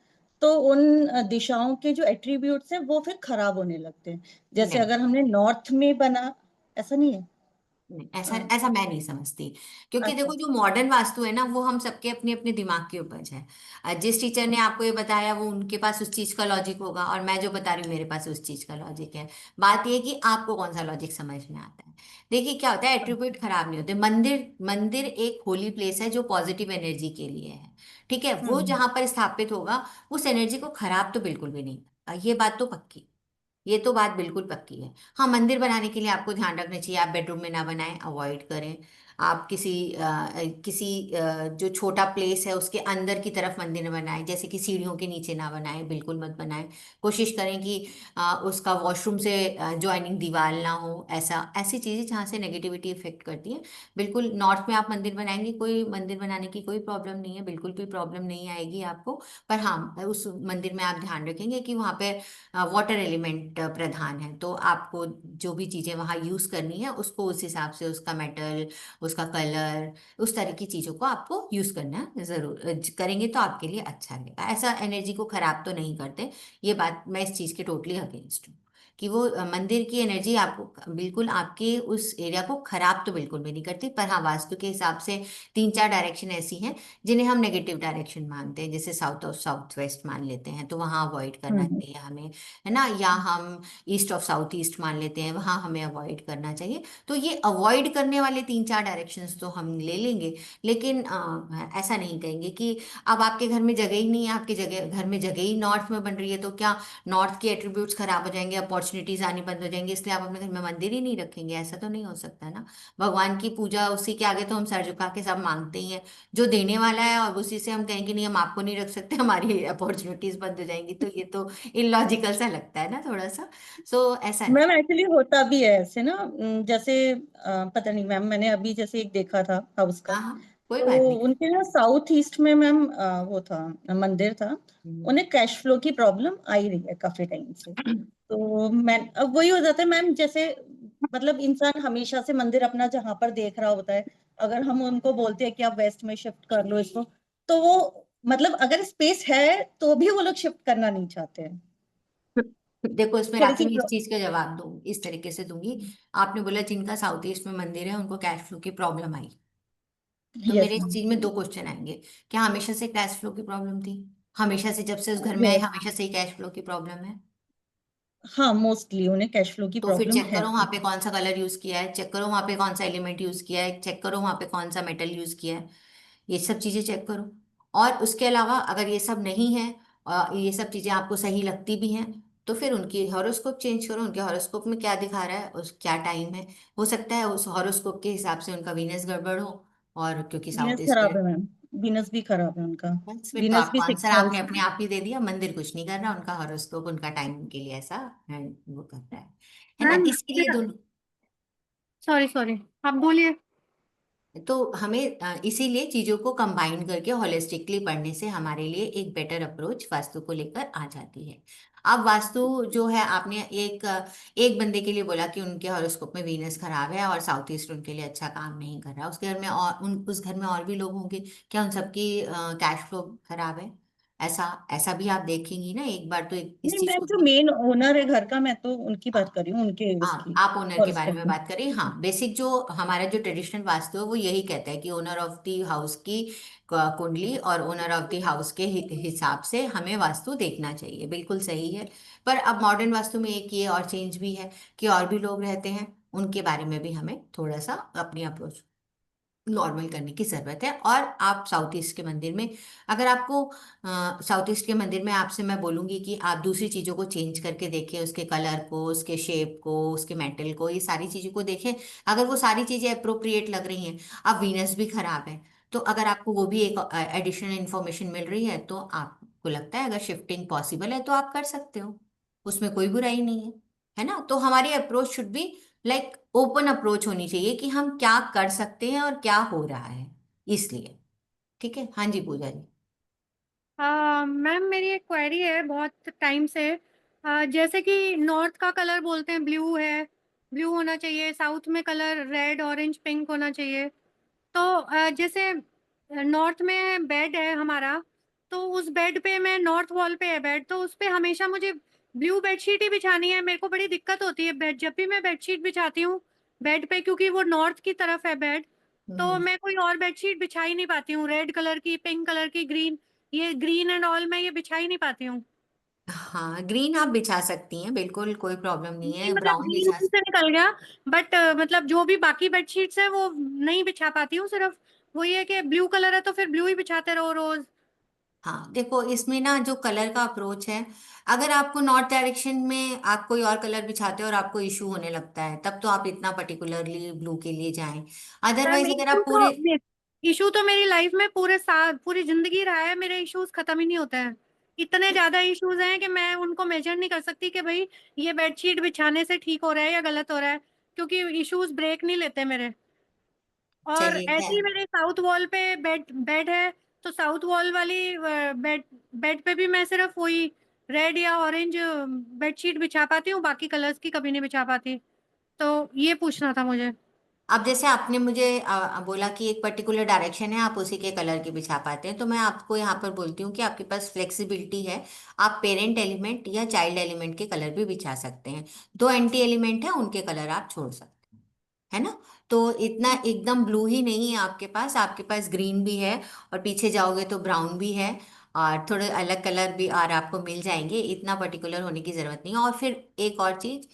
तो उन दिशाओं के जो एट्रीब्यूट्स हैं वो फिर खराब होने लगते हैं। जैसे
नहीं
अगर हमने नॉर्थ में बना, ऐसा नहीं है।
नहीं, ऐसा
अ,
ऐसा मैं नहीं समझती। क्योंकि
अच्छा।
देखो, जो मॉडर्न वास्तु है ना, वो हम सबके अपने अपने दिमाग की उपज है। जिस टीचर ने आपको ये बताया वो उनके पास उस चीज का लॉजिक होगा, और मैं जो बता रही हूँ मेरे पास उस चीज का लॉजिक है। बात ये है कि आपको कौन सा लॉजिक समझ में आता है। देखिए क्या होता है, एट्रीब्यूट खराब नहीं होते। मंदिर मंदिर एक होली प्लेस है जो पॉजिटिव एनर्जी के लिए है। ठीक है, वो
हम्म
जहां पर स्थापित होगा उस एनर्जी को खराब तो बिल्कुल भी नहीं करता, ये बात तो पक्की। ये तो बात बिल्कुल पक्की है। हाँ, मंदिर बनाने के लिए आपको ध्यान रखना चाहिए, आप बेडरूम में ना बनाएं, अवॉइड करें। आप किसी जो छोटा प्लेस है उसके अंदर की तरफ मंदिर न बनाएं, जैसे कि सीढ़ियों के नीचे ना बनाएं, बिल्कुल मत बनाएं। कोशिश करें कि उसका वॉशरूम से ज्वाइनिंग दीवार ना हो, ऐसा ऐसी चीज़ें जहाँ से नेगेटिविटी इफेक्ट करती है। बिल्कुल नॉर्थ में आप मंदिर बनाएंगे, कोई मंदिर बनाने की कोई प्रॉब्लम नहीं है, बिल्कुल भी प्रॉब्लम नहीं आएगी आपको। पर हाँ, उस मंदिर में आप ध्यान रखेंगे कि वहाँ पे वाटर एलिमेंट प्रधान है, तो आपको जो भी चीज़ें वहाँ यूज़ करनी है उसको उस हिसाब से, उसका मेटल, उसका कलर, उस तरह की चीज़ों को आपको यूज़ करना ज़रूर करेंगे तो आपके लिए अच्छा रहेगा। ऐसा एनर्जी को खराब तो नहीं करते। ये बात मैं इस चीज़ के टोटली अगेंस्ट हूँ कि वो मंदिर की एनर्जी आपको बिल्कुल आपके उस एरिया को खराब तो बिल्कुल भी नहीं करती। पर हाँ, वास्तु के हिसाब से 3 4 डायरेक्शन ऐसी हैं जिन्हें हम नेगेटिव डायरेक्शन मानते हैं, जैसे साउथ ऑफ साउथ वेस्ट मान लेते हैं, तो वहाँ अवॉइड करना
हम्म
चाहिए हमें, है ना। या हम ईस्ट ऑफ साउथ ईस्ट मान लेते हैं, वहाँ हमें अवॉइड करना चाहिए। तो ये अवॉइड करने वाले 3 4 डायरेक्शंस तो हम ले लेंगे, लेकिन ऐसा नहीं कहेंगे कि अब आपके घर में जगह ही नहीं है, आपके जगह घर में जगह ही नॉर्थ में बन रही है, तो क्या नॉर्थ के एट्रीब्यूट्स खराब हो जाएंगे, अपॉर्चुनिटीज आनी बंद हो जाएंगी, इसलिए आप अपने घर में मंदिर ही नहीं रखेंगे? ऐसा तो नहीं हो सकता ना। भगवान की पूजा उसी के आगे तो हम सर झुका के सब मांगते ही हैं, जो देने वाला है, और उसी से हम कहेंगे नहीं हम आपको नहीं रख सकते, हमारी अपॉर्चुनिटीज बंद हो जाएंगी, तो ये तो इलॉजिकल सा लगता है ना थोड़ा सा। सो ऐसा है।
मैम, एक्चुअली होता भी है ऐसे ना, जैसे पता नहीं मैम, मैंने अभी जैसे एक देखा था हाउस का,
हाँ हाँ, कोई
तो
बात नहीं।
उनके ना साउथ ईस्ट में मैम वो था, मंदिर था।
हम्म।
उन्हें कैश फ्लो की प्रॉब्लम आई रही है काफी टाइम से। तो मैं, अब वही हो जाता है मैम, जैसे मतलब इंसान हमेशा से मंदिर अपना जहां पर देख रहा होता है, अगर हम उनको बोलते हैं कि आप वेस्ट में शिफ्ट कर लो इसको, तो वो मतलब अगर स्पेस है तो भी वो लोग शिफ्ट करना नहीं चाहते हैं।
देखो, इसमें
थोड़ी
राखी
सी
मैं इस चीज का जवाब दूँ, इस तरीके से दूंगी। आपने बोला जिनका साउथ ईस्ट में मंदिर है उनको कैश फ्लो की प्रॉब्लम आई, तो मेरे
यस
इस
मैम।
चीज में 2 क्वेश्चन आएंगे। क्या हमेशा से कैश फ्लो की प्रॉब्लम थी? हमेशा से, जब से उस घर में आए,
यस।
हमेशा से ही कैश फ्लो की प्रॉब्लम है?
हाँ, मोस्टली उन्हें कैश फ्लो की
तो फिर
प्रॉब्लम
चेक
है।
करो वहां पे कौन सा कलर यूज किया है, चेक करो वहां पे कौन सा एलिमेंट यूज किया है, चेक करो वहां पे कौन सा मेटल यूज किया है। ये सब चीजें चेक करो। और उसके अलावा अगर ये सब नहीं है, और ये सब चीजें आपको सही लगती भी हैं, तो फिर उनकी हॉरोस्कोप चेंज करो। उनके हॉरोस्कोप में क्या दिखा रहा है, उस क्या टाइम है, हो सकता है उस हॉरोस्कोप के हिसाब से उनका वीनस गड़बड़ हो, और क्योंकि साउथ
वीनस
ईस्ट
खराब
है।
है मैम। वीनस भी खराब है उनका।
बस फिर तो
वीनस भी
आपको आंसर
6th
आपने
हाउस
अपने
में।
आप ही दे दिया, मंदिर कुछ नहीं कर रहा, उनका हॉरोस्कोप उनका टाइम के लिए ऐसा है, वो कर रहा है ना,
मैम,
इसीलिए दोनों।
सॉरी सॉरी, आप बोलिए।
तो हमें इसीलिए चीजों को कंबाइन करके होलिस्टिकली पढ़ने से हमारे लिए एक बेटर अप्रोच वास्तु को लेकर आ जाती है। अब वास्तु जो है, आपने एक बंदे के लिए बोला कि उनके हॉरोस्कोप में वीनस खराब है और साउथ ईस्ट उनके लिए अच्छा काम नहीं कर रहा, उसके घर में और उस घर में और भी लोग होंगे, क्या उन सबकी कैश फ्लो खराब है? ऐसा ऐसा भी आप देखेंगी ना एक बार, तो इस
नहीं
चीज
मैम,
को
जो
भी।
मेन ओनर है घर का, मैं तो उनकी बात कर रही हूँ, उनके उसकी
आप ओनर के बारे में
हॉरोस्कोप
बात करें, हाँ बेसिक जो हमारा जो ट्रेडिशनल वास्तु है वो यही कहता है कि ओनर ऑफ द हाउस की कुंडली और ओनर ऑफ द हाउस के हिसाब से हमें वास्तु देखना चाहिए, बिल्कुल सही है। पर अब मॉडर्न वास्तु में एक ये और चेंज भी है कि और भी लोग रहते हैं, उनके बारे में भी हमें थोड़ा सा अपनी अप्रोच नॉर्मल करने की जरूरत है। और आप साउथ ईस्ट के मंदिर में, अगर आपको साउथ ईस्ट के मंदिर में आपसे मैं बोलूंगी कि आप दूसरी चीजों को चेंज करके देखें, उसके कलर को, उसके शेप को, उसके मेटल को, ये सारी चीजों को देखें। अगर वो सारी चीजें अप्रोप्रिएट लग रही हैं, अब वीनस भी खराब है, तो अगर आपको वो भी एक एडिशनल इंफॉर्मेशन मिल रही है, तो आपको लगता है अगर शिफ्टिंग पॉसिबल है तो आप कर सकते हो, उसमें कोई बुराई नहीं है ना। तो हमारी approach should be like open approach होनी चाहिए कि हम क्या कर सकते हैं और क्या हो रहा है, इसलिए। ठीक है, हाँ जी पूजा जी।
मैम मेरी एक क्वेरी है बहुत टाइम से। जैसे कि नॉर्थ का कलर बोलते हैं ब्लू है, ब्लू होना चाहिए, साउथ में कलर रेड ऑरेंज पिंक होना चाहिए। तो जैसे नॉर्थ में बेड है हमारा, तो उस बेड पे, मैं नॉर्थ वॉल पे है बेड, तो उस पे हमेशा मुझे ब्लू बेडशीट ही बिछानी है। मेरे को बड़ी दिक्कत होती है बेड, जब भी मैं बेडशीट बिछाती हूँ बेड पे, क्योंकि वो नॉर्थ की तरफ है बेड, तो
हम्म।
मैं कोई और बेडशीट बिछा ही नहीं पाती हूँ, रेड कलर की, पिंक कलर की, ग्रीन, ये ग्रीन एंड ऑल मैं ये बिछा ही नहीं पाती हूँ।
हाँ ग्रीन आप बिछा सकती हैं, बिल्कुल कोई प्रॉब्लम नहीं
नहीं
है,
मतलब
ब्राउन
ग्रीन
बिछा।
मुंह से निकल गया, बट मतलब जो भी बाकी बेडशीट्स है वो नहीं बिछा पाती हूँ। सिर्फ वो ये है कि ब्लू कलर है तो फिर ब्लू ही बिछाते रहो रोज।
हाँ देखो, इसमें ना जो कलर का अप्रोच है, अगर आपको नॉर्थ डायरेक्शन में आप कोई और कलर बिछाते हो और आपको इशू होने लगता है, तब तो आप इतना पर्टिकुलरली ब्लू के लिए जाएं।
मैम
अदरवाइज अगर
इशू
आप पूरे।
तो इशू तो मेरी लाइफ में पूरे साल पूरी जिंदगी रहा है, मेरे इश्यूज खत्म ही नहीं होते हैं। इतने ज्यादा इश्यूज हैं कि मैं उनको मेजर नहीं कर सकती कि भाई ये बेडशीट बिछाने से ठीक हो रहा है या गलत हो रहा है, क्योंकि इश्यूज ब्रेक नहीं लेते मेरे। और
चलिए
ऐसे ही
खैर।
मेरे साउथ वॉल पे बेड बेड है, तो साउथ वॉल वाली बेड बेड पे भी मैं सिर्फ वही रेड या ऑरेंज बेडशीट बिछा पाती हूँ, बाकी कलर्स की कभी नहीं बिछा पाती। तो ये पूछना था मुझे।
अब जैसे आपने मुझे बोला कि एक पर्टिकुलर डायरेक्शन है, आप उसी के कलर की बिछा पाते हैं, तो मैं आपको यहाँ पर बोलती हूँ कि आपके पास फ्लेक्सिबिलिटी है। आप पेरेंट एलिमेंट या चाइल्ड एलिमेंट के कलर भी बिछा सकते हैं। दो एंटी एलिमेंट है, उनके कलर आप छोड़ सकते हैं, है ना। तो इतना एकदम ब्लू ही नहीं है आपके पास ग्रीन भी है, और पीछे जाओगे तो ब्राउन भी है, और थोड़े अलग कलर भी और आपको मिल जाएंगे, इतना पर्टिकुलर होने की जरूरत नहीं है। और फिर एक और चीज,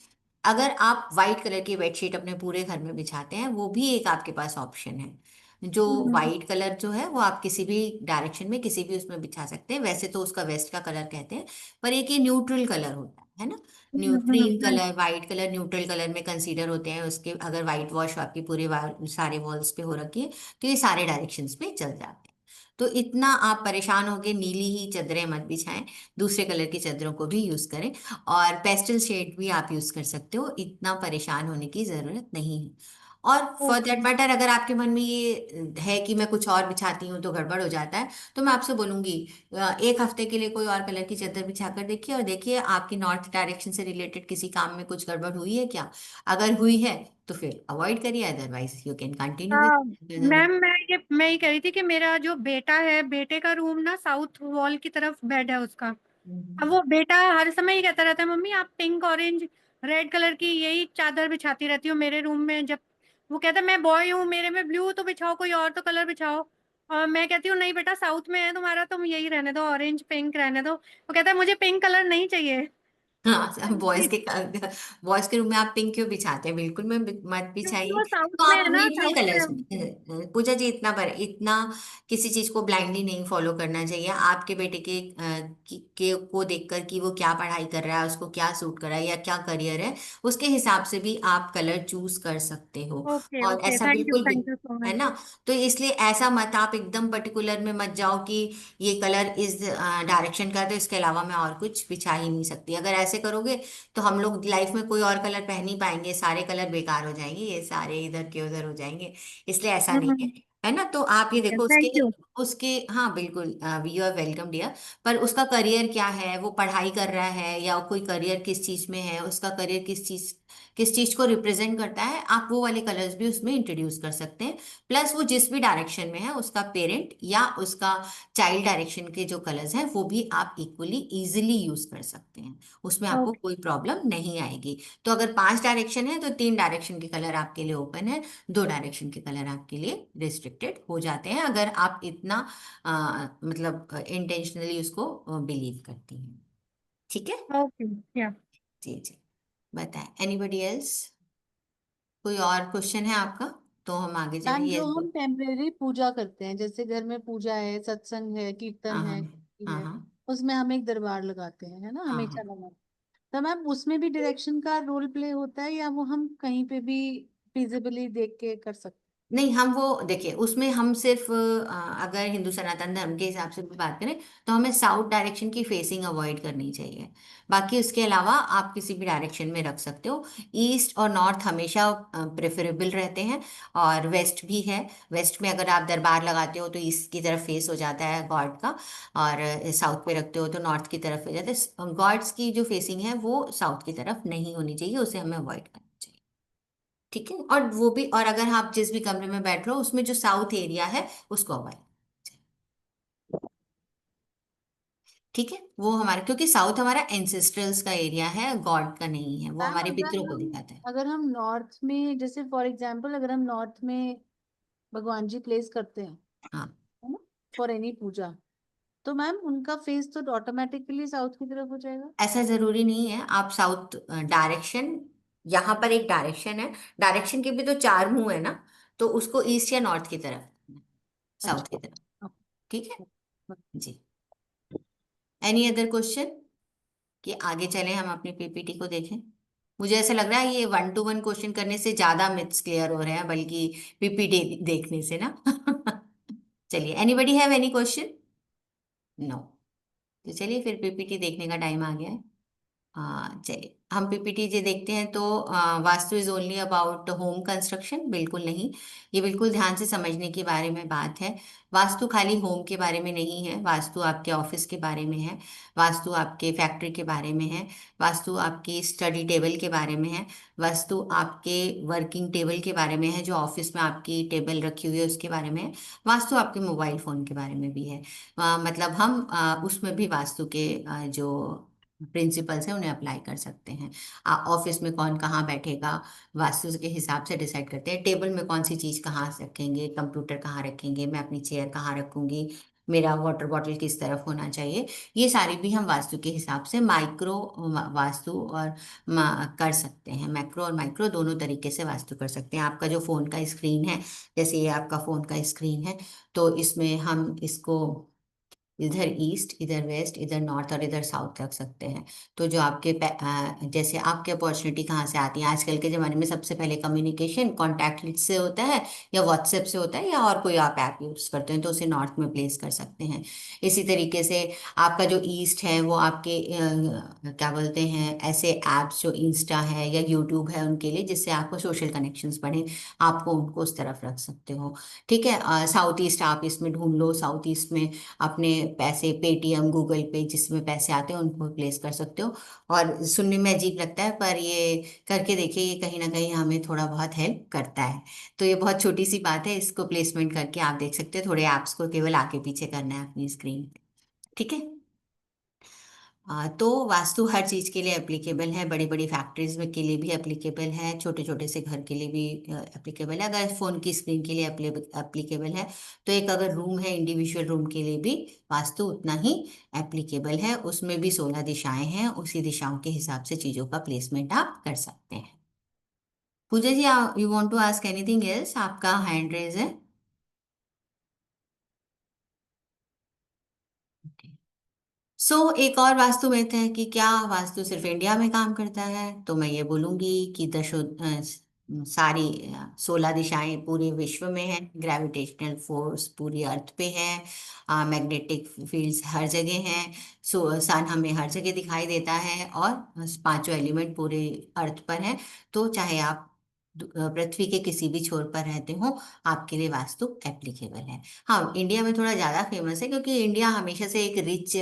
अगर आप वाइट कलर की बेडशीट अपने पूरे घर में बिछाते हैं, वो भी एक आपके पास ऑप्शन है। जो
हम्म,
वाइट कलर जो है वो आप किसी भी डायरेक्शन में किसी भी उसमें बिछा सकते हैं, वैसे तो उसका वेस्ट का कलर कहते हैं, पर एक ये न्यूट्रल कलर होता है ना। Cream
right।
Colour, white colour neutral colour में कंसीडर होते हैं उसके, अगर वाइट वॉश आपकी पूरे सारे वॉल्स पे हो रखी है, तो ये सारे डायरेक्शंस पे चल जाते हैं। तो इतना आप परेशान होगे नीली ही चादरें मत बिछाएं, दूसरे कलर की चादरों को भी यूज करें, और पेस्टल शेड भी आप यूज कर सकते हो, इतना परेशान होने की जरूरत नहीं है। और फॉर
ओके।
दैट मैटर, अगर आपके मन में ये है कि मैं कुछ और बिछाती हूँ तो गड़बड़ हो जाता है, तो मैं आपसे बोलूंगी एक हफ्ते के लिए कोई और कलर की चादर बिछा कर देखिए, और देखिए आपकी नॉर्थ डायरेक्शन से रिलेटेड किसी काम में कुछ गड़बड़ हुई है क्या। अगर हुई है तो फिर अवॉइड करिए, अदरवाइज यू कैन कंटिन्यू
हाँ
विद।
मैम, मैं ये कह रही थी कि मेरा जो बेटा है, बेटे का रूम ना साउथ वॉल की तरफ बेड है उसका। अब वो बेटा हर समय ही कहता रहता है, मम्मी आप पिंक ऑरेंज रेड कलर की यही चादर बिछाती रहती हो मेरे रूम में। जब वो कहता है मैं बॉय हूँ, मेरे में ब्लू तो बिछाओ, कोई और तो कलर बिछाओ। और मैं कहती हूँ नहीं बेटा, साउथ में है तुम्हारा, तुम यही रहने दो, ऑरेंज पिंक रहने दो। वो कहता है मुझे पिंक कलर नहीं चाहिए।
हाँ बॉयज के रूम में आप पिंक क्यों बिछाते हैं, बिल्कुल में मत
क्योंकि
बिछाइए।
वो साउथ
तो
में
आप
है ना,
न्यूट्रल
साउथ
कलर्स
में।
में पूजा जी, इतना किसी चीज को ब्लाइंडली नहीं फॉलो करना चाहिए। आपके बेटे के को देखकर कि वो क्या पढ़ाई कर रहा है, उसको क्या सूट कर रहा है या क्या करियर है, उसके हिसाब से भी आप कलर चूज कर सकते हो।
ओके
और
ओके,
ऐसा बिल्कुल भी,
थैंक यू सो
है
मच।
ना। तो इसलिए ऐसा मत, आप एकदम पर्टिकुलर में मत जाओ कि ये कलर इस डायरेक्शन का है तो इसके अलावा मैं और कुछ बिछा ही नहीं सकती। अगर ऐसे करोगे तो हम लोग लाइफ में कोई और कलर पहन ही पाएंगे, सारे कलर बेकार हो जाएंगे, ये सारे इधर के उधर हो जाएंगे। इसलिए ऐसा नहीं है, है ना। तो आप ये देखो उसके
थैंक यू।
उसके हाँ बिल्कुल, यू आर वेलकम डियर। पर उसका करियर क्या है, वो पढ़ाई कर रहा है या कोई करियर किस चीज में है, उसका करियर किस चीज किस चीज को रिप्रेजेंट करता है, आप वो वाले कलर्स भी उसमें इंट्रोड्यूस कर सकते हैं। प्लस वो जिस भी डायरेक्शन में है उसका पेरेंट या उसका चाइल्ड डायरेक्शन के जो कलर्स हैं वो भी आप इक्वली इजीली यूज कर सकते हैं, उसमें आपको
ओके।
कोई प्रॉब्लम नहीं आएगी। तो अगर 5 डायरेक्शन है तो 3 डायरेक्शन के कलर आपके लिए ओपन है, 2 डायरेक्शन के कलर आपके लिए रिस्ट्रिक्टेड हो जाते हैं, अगर आप इतना मतलब इंटेंशनली उसको बिलीव करती हैं। ठीक है।
ओके। या।
जी जी, बताएं एनीबडी एल्स, कोई और क्वेश्चन है आपका तो हम आगे चले।
मैम, जो
यस।
हम टेम्परेरी पूजा करते हैं, जैसे घर में पूजा है, सत्संग है,
हाँ
कीर्तन
हाँ हाँ
है,
हाँ
उसमें हम एक दरबार लगाते हैं, है ना,
हाँ
हमेशा
हाँ।
लगाते हैं। तो मैम, उसमें भी डायरेक्शन का रोल प्ले होता है, या वो हम कहीं पे भी फिजिबली देख के कर सकते
नहीं, हम वो देखिए उसमें हम सिर्फ अगर हिंदू सनातन धर्म के हिसाब से भी बात करें तो हमें साउथ डायरेक्शन की फेसिंग अवॉइड करनी चाहिए। बाकी उसके अलावा आप किसी भी डायरेक्शन में रख सकते हो। ईस्ट और नॉर्थ हमेशा प्रेफरेबल रहते हैं, और वेस्ट भी है। वेस्ट में अगर आप दरबार लगाते हो तो ईस्ट की तरफ फेस हो जाता है गॉड का, और साउथ पे रखते हो तो नॉर्थ की तरफ हो जाता है। गॉड्स की जो फेसिंग है वो साउथ की तरफ नहीं होनी चाहिए, उसे हमें अवॉइड करना चाहिए। ठीक है। और वो भी, और अगर आप जिस भी कमरे में बैठ रहे हो उसमें जो साउथ एरिया है उसको अवॉइड। ठीक है। वो हमारा, क्योंकि साउथ हमारा एंसेस्ट्रल्स का एरिया है, गॉड का नहीं है, वो
हैं। मैम,
हमारे पितरों को दिखाता है।
अगर हम नॉर्थ में, जैसे फॉर एग्जांपल, अगर हम नॉर्थ में भगवान जी प्लेस करते हैं,
हाँ,
है ना, फॉर एनी पूजा, तो मैम उनका फेस तो ऑटोमेटिकली साउथ की तरफ हो जाएगा।
ऐसा जरूरी नहीं है। आप साउथ डायरेक्शन, यहाँ पर एक डायरेक्शन है, डायरेक्शन के भी तो 4 मुंह है ना, तो उसको ईस्ट या नॉर्थ की तरफ, साउथ की तरफ।
अच्छा।
ठीक है जी। एनी अदर क्वेश्चन, कि आगे चलें हम अपनी पीपीटी को देखें। मुझे ऐसा लग रहा है ये 1 to 1 क्वेश्चन करने से ज्यादा मिथ्स क्लियर हो रहे हैं बल्कि पीपीटी देखने से ना। चलिए, anybody have any question? No. तो चलिए फिर पीपीटी देखने का टाइम आ गया है। हाँ चलिए, हम पीपीटी जे देखते हैं तो vastu is only about home construction, बिल्कुल नहीं। ये बिल्कुल ध्यान से समझने के बारे में बात है। वास्तु खाली होम के बारे में नहीं है, वास्तु आपके ऑफिस के बारे में है, वास्तु आपके फैक्ट्री के बारे में है, वास्तु आपकी स्टडी टेबल के बारे में है, वास्तु आपके वर्किंग टेबल के बारे में है, जो ऑफिस में आपकी टेबल रखी हुई है उसके बारे में है, वास्तु आपके मोबाइल फोन के बारे में भी है। मतलब हम उसमें भी वास्तु के जो प्रिंसिपल्स हैं उन्हें अप्लाई कर सकते हैं। ऑफिस में कौन कहाँ बैठेगा वास्तु के हिसाब से डिसाइड करते हैं। टेबल में कौन सी चीज़ कहाँ रखेंगे, कंप्यूटर कहाँ रखेंगे, मैं अपनी चेयर कहाँ रखूंगी, मेरा वाटर बॉटल किस तरफ होना चाहिए, ये सारी भी हम वास्तु के हिसाब से माइक्रो वास्तु और कर सकते हैं। मैक्रो और माइक्रो दोनों तरीके से वास्तु कर सकते हैं। आपका जो फ़ोन का स्क्रीन है, जैसे ये आपका फ़ोन का स्क्रीन है, तो इसमें हम इसको इधर ईस्ट, इधर वेस्ट, इधर नॉर्थ और इधर साउथ रख सकते हैं। तो जो आपके जैसे आपकी अपॉर्चुनिटी कहाँ से आती है, आजकल के ज़माने में सबसे पहले कम्युनिकेशन कॉन्टैक्ट से होता है, या व्हाट्सएप से होता है, या और कोई आप ऐप यूज़ करते हैं तो उसे नॉर्थ में प्लेस कर सकते हैं। इसी तरीके से आपका जो ईस्ट है वो आपके क्या बोलते हैं, ऐसे ऐप्स जो इंस्टा है या यूट्यूब है उनके लिए, जिससे आपको सोशल कनेक्शंस बढ़े, आपको उनको उस तरफ रख सकते हो। ठीक है। साउथ ईस्ट आप इसमें ढूंढ लो, साउथ ईस्ट में अपने पैसे पेटीएम गूगल पे जिसमें पैसे आते हैं उनको प्लेस कर सकते हो। और सुनने में अजीब लगता है पर ये करके देखिए, ये कहीं ना कहीं हमें थोड़ा बहुत हेल्प करता है। तो ये बहुत छोटी सी बात है, इसको प्लेसमेंट करके आप देख सकते हो। थोड़े ऐप्स को केवल आगे पीछे करना है अपनी स्क्रीन पे। ठीक है। तो वास्तु हर चीज़ के लिए एप्लीकेबल है, बड़ी बड़ी फैक्ट्रीज में के लिए भी एप्लीकेबल है, छोटे छोटे से घर के लिए भी एप्लीकेबल है। अगर फ़ोन की स्क्रीन के लिए एप्लीकेबल है तो एक अगर रूम है इंडिविजुअल रूम के लिए भी वास्तु उतना ही एप्लीकेबल है। उसमें भी 16 दिशाएं हैं, उसी दिशाओं के हिसाब से चीज़ों का प्लेसमेंट आप कर सकते हैं। Puja ji, you want to ask anything else? आपका हैंड रेज है। एक और वास्तु मिथ है कि क्या वास्तु सिर्फ इंडिया में काम करता है, तो मैं ये बोलूंगी कि सारी 16 दिशाएं पूरे विश्व में हैं, ग्रेविटेशनल फोर्स पूरी अर्थ पे है, मैग्नेटिक फील्ड्स हर जगह हैं, सन हमें हर जगह दिखाई देता है, और 5 एलिमेंट पूरे अर्थ पर हैं। तो चाहे आप पृथ्वी के किसी भी छोर पर रहते हो, आपके लिए वास्तु एप्लीकेबल है। हाँ, इंडिया में थोड़ा ज़्यादा फेमस है क्योंकि इंडिया हमेशा से एक रिच,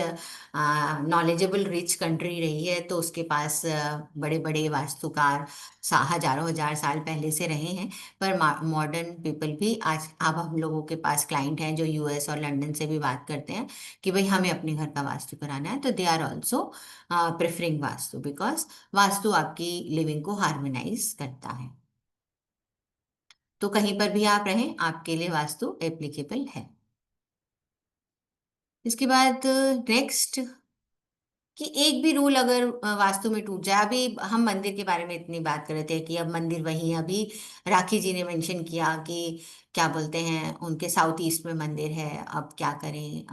नॉलेजेबल रिच कंट्री रही है, तो उसके पास बड़े बड़े वास्तुकार हजारों हजार साल पहले से रहे हैं। पर मॉडर्न पीपल भी आज, अब हम लोगों के पास क्लाइंट हैं जो यूएस और लंदन से भी बात करते हैं कि भाई हमें अपने घर का वास्तु कराना है, तो they are also preferring vastu, because vastu आपकी लिविंग को हार्मोनाइज करता है। तो कहीं पर भी आप रहें, आपके लिए वास्तु एप्लीकेबल है। इसके बाद नेक्स्ट, कि एक भी रूल अगर वास्तु में टूट जाए, अभी हम मंदिर के बारे में इतनी बात कर रहे थे कि अब मंदिर वही, अभी राखी जी ने मेंशन किया कि क्या बोलते हैं, उनके साउथ ईस्ट में मंदिर है, अब क्या करें,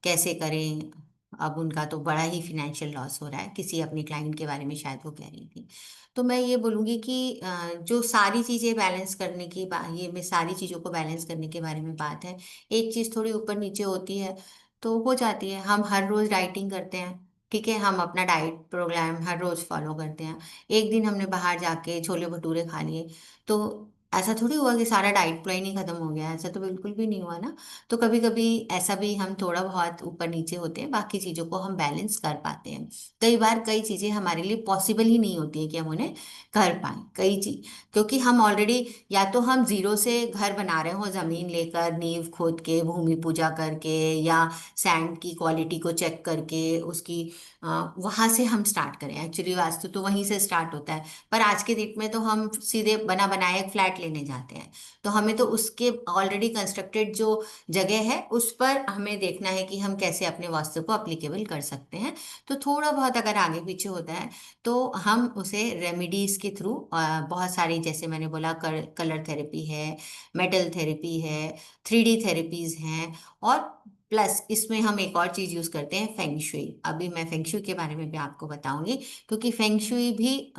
कैसे करें। अब उनका तो बड़ा ही फिनेंशियल लॉस हो रहा है, किसी अपनी क्लाइंट के बारे में शायद वो कह रही थी। तो मैं ये बोलूँगी कि जो सारी चीज़ें बैलेंस करने की ये में सारी चीज़ों को बैलेंस करने के बारे में बात है। एक चीज़ थोड़ी ऊपर नीचे होती है तो हो जाती है। हम हर रोज़ डाइटिंग करते हैं, ठीक है, हम अपना डाइट प्रोग्राम हर रोज़ फॉलो करते हैं। एक दिन हमने बाहर जाके छोले भटूरे खा लिए, तो ऐसा थोड़ी हुआ कि सारा डाइट प्लान ही खत्म हो गया, ऐसा तो बिल्कुल भी नहीं हुआ ना। तो कभी कभी ऐसा भी हम थोड़ा बहुत ऊपर नीचे होते हैं, बाकी चीज़ों को हम बैलेंस कर पाते हैं। कई बार कई चीज़ें हमारे लिए पॉसिबल ही नहीं होती है कि हम उन्हें कर पाएं, कई चीज, क्योंकि हम ऑलरेडी, या तो हम जीरो से घर बना रहे हो, जमीन लेकर नींव खोद के भूमि पूजा करके, या सैंड की क्वालिटी को चेक करके उसकी वहां से हम स्टार्ट करें। एक्चुअली वास्तु तो वहीं से स्टार्ट होता है, पर आज के डेट में तो हम सीधे बना बनाया एक फ्लैट लेने जाते हैं। तो हमें तो उसके ऑलरेडी कंस्ट्रक्टेड जो जगह है उस पर हमें देखना है कि हम कैसे अपने वास्तु को अप्लीकेबल कर सकते हैं। तो थोड़ा बहुत अगर आगे पीछे होता है तो हम उसे रेमेडीज के थ्रू, बहुत सारी, जैसे मैंने बोला, कलर थेरेपी है, मेटल थेरेपी है, 3D थेरेपीज हैं, और प्लस इसमें हम एक और चीज यूज करते हैं, फेंग शुई। अभी मैं फेंग शुई के बारे में भी आपको बताऊंगी, क्योंकि फेंग शुई भी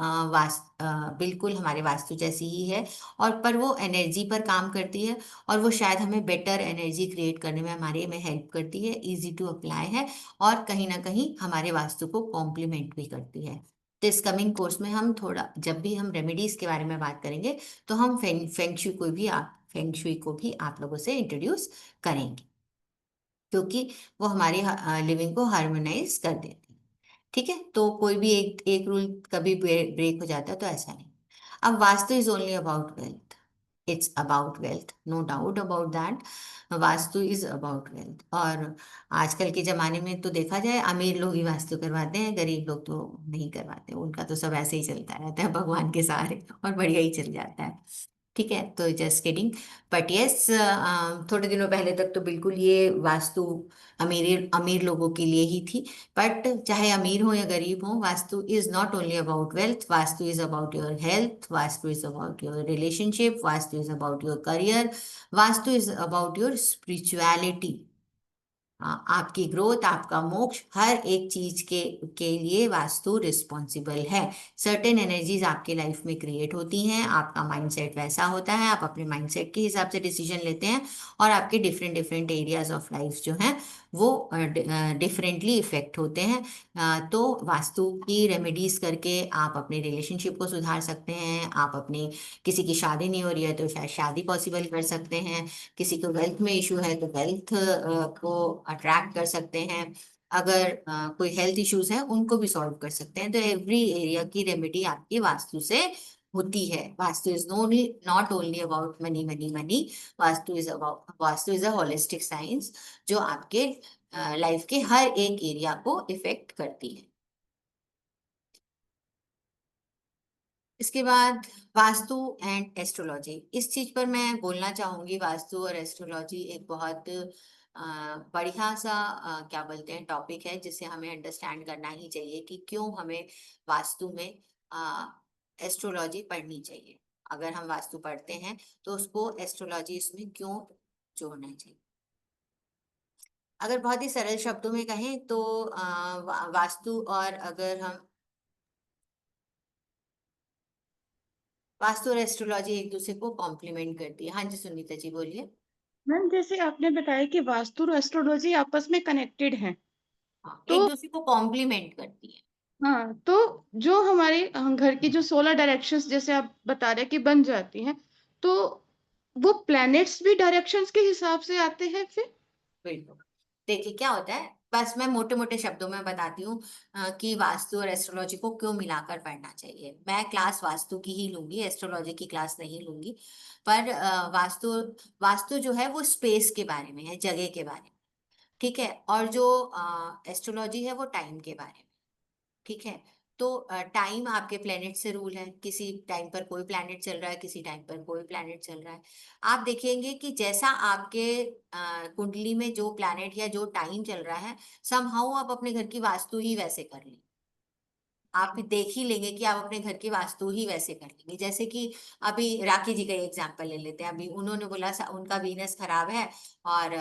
बिल्कुल हमारे वास्तु जैसी ही है, और पर वो एनर्जी पर काम करती है, और वो शायद हमें बेटर एनर्जी क्रिएट करने में हमारे में हेल्प करती है, इजी टू अप्लाई है, और कहीं ना कहीं हमारे वास्तु को कॉम्प्लीमेंट भी करती है। तो इस कमिंग कोर्स में हम थोड़ा, जब भी हम रेमेडीज के बारे में बात करेंगे, तो हम फेंग शुई को भी आप लोगों से इंट्रोड्यूस करेंगे, क्योंकि वो हमारी लिविंग को हार्मोनाइज कर देती है। ठीक है, तो कोई भी एक एक रूल कभी ब्रेक हो जाता है तो ऐसा नहीं। अब vastu is only about wealth, it's about wealth, no doubt about that. Vastu is about wealth, और आजकल के जमाने में तो देखा जाए, अमीर लोग ही वास्तु करवाते हैं, गरीब लोग तो नहीं करवाते, उनका तो सब ऐसे ही चलता रहता है भगवान के सहारे, और बढ़िया ही चल जाता है। ठीक है, तो जस्ट किडिंग, बट यस, थोड़े दिनों पहले तक तो बिल्कुल ये वास्तु अमीर अमीर लोगों के लिए ही थी। बट चाहे अमीर हो या गरीब हो, vastu is not only about wealth, vastu is about your health, vastu is about your relationship, vastu is about your career, vastu is about your spirituality. आपकी ग्रोथ, आपका मोक्ष, हर एक चीज के लिए वास्तु रिस्पॉन्सिबल है। सर्टेन एनर्जीज आपके लाइफ में क्रिएट होती हैं, आपका माइंडसेट वैसा होता है, आप अपने माइंडसेट के हिसाब से डिसीजन लेते हैं, और आपके different different areas of life जो हैं वो डिफरेंटली इफेक्ट होते हैं। तो वास्तु की रेमेडीज करके आप अपने रिलेशनशिप को सुधार सकते हैं, आप अपने, किसी की शादी नहीं हो रही है तो शायद शादी पॉसिबल कर सकते हैं, किसी को वेल्थ में इशू है तो वेल्थ को अट्रैक्ट कर सकते हैं, अगर कोई हेल्थ इश्यूज है उनको भी सॉल्व कर सकते हैं। तो एवरी एरिया की रेमेडी आपकी वास्तु से होती है। Vastu is not only about money money money, vastu is a holistic science जो आपके लाइफ के हर एक एरिया को इफेक्ट करती है। इसके बाद वास्तु एंड एस्ट्रोलॉजी, इस चीज पर मैं बोलना चाहूंगी। वास्तु और एस्ट्रोलॉजी एक बहुत बढ़िया सा क्या बोलते हैं टॉपिक है, जिसे हमें अंडरस्टैंड करना ही चाहिए कि क्यों हमें वास्तु में एस्ट्रोलॉजी पढ़नी चाहिए। अगर हम वास्तु पढ़ते हैं तो उसको एस्ट्रोलॉजी इसमें क्यों जोड़ना चाहिए। अगर बहुत ही सरल शब्दों में कहें तो वास्तु, और अगर हम वास्तु और एस्ट्रोलॉजी एक दूसरे को कॉम्प्लीमेंट करती है। हाँ जी सुनीता जी बोलिए।
मैम जैसे आपने बताया कि वास्तु और एस्ट्रोलॉजी आपस में कनेक्टेड हैं,
हाँ,
तो
एक दूसरे को कॉम्प्लीमेंट करती है।
हाँ, तो जो हमारे घर की जो 16 डायरेक्शंस जैसे आप बता रहे हैं कि बन जाती हैं, तो वो प्लैनेट्स भी डायरेक्शंस के हिसाब से आते हैं फिर?
बिल्कुल। देखिए क्या होता है, बस मैं मोटे मोटे शब्दों में बताती हूँ कि वास्तु और एस्ट्रोलॉजी को क्यों मिलाकर पढ़ना चाहिए। मैं क्लास वास्तु की ही लूंगी, एस्ट्रोलॉजी की क्लास नहीं लूंगी। पर वास्तु वास्तु जो है वो स्पेस के बारे में है, जगह के बारे में। ठीक है। और जो एस्ट्रोलॉजी है वो टाइम के बारे में। ठीक है। तो टाइम आपके प्लेनेट से रूल है, किसी टाइम पर कोई प्लेनेट चल रहा है, किसी टाइम पर कोई प्लेनेट चल रहा है। आप देखेंगे कि जैसा आपके कुंडली में जो प्लेनेट या जो टाइम चल रहा है, समहाउ आप अपने घर की वास्तु ही वैसे कर लें। आप देख ही लेंगे कि आप अपने घर की वास्तु ही वैसे कर लेंगे। जैसे कि अभी राखी जी का एग्जांपल ले लेते हैं। अभी उन्होंने बोला उनका वीनस खराब है और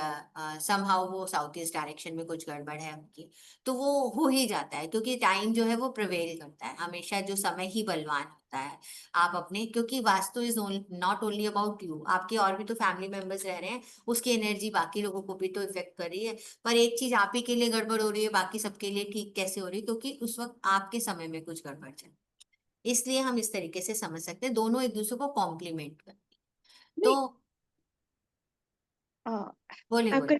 समहाउ वो साउथ ईस्ट डायरेक्शन में कुछ गड़बड़ है उनकी। तो वो हो ही जाता है, क्योंकि टाइम जो है वो प्रिवेल करता है हमेशा, जो समय ही बलवान होता है। आप अपने, क्योंकि vastu is not only about you, आपके और भी तो फैमिली मेंबर्स रह रहे हैं, उसकी एनर्जी बाकी लोगों को भी तो इफेक्ट कर रही है। पर एक चीज आप ही के लिए गड़बड़ हो रही है, बाकी सबके लिए ठीक कैसे हो रही है? क्योंकि उस वक्त आपके समय में कुछ गड़बड़ चल, इसलिए हम इस तरीके से समझ सकते हैं, दोनों एक दूसरे को कॉम्प्लीमेंट करते हैं।
नहीं,
तो
अ,
बोले
आपका
बोले।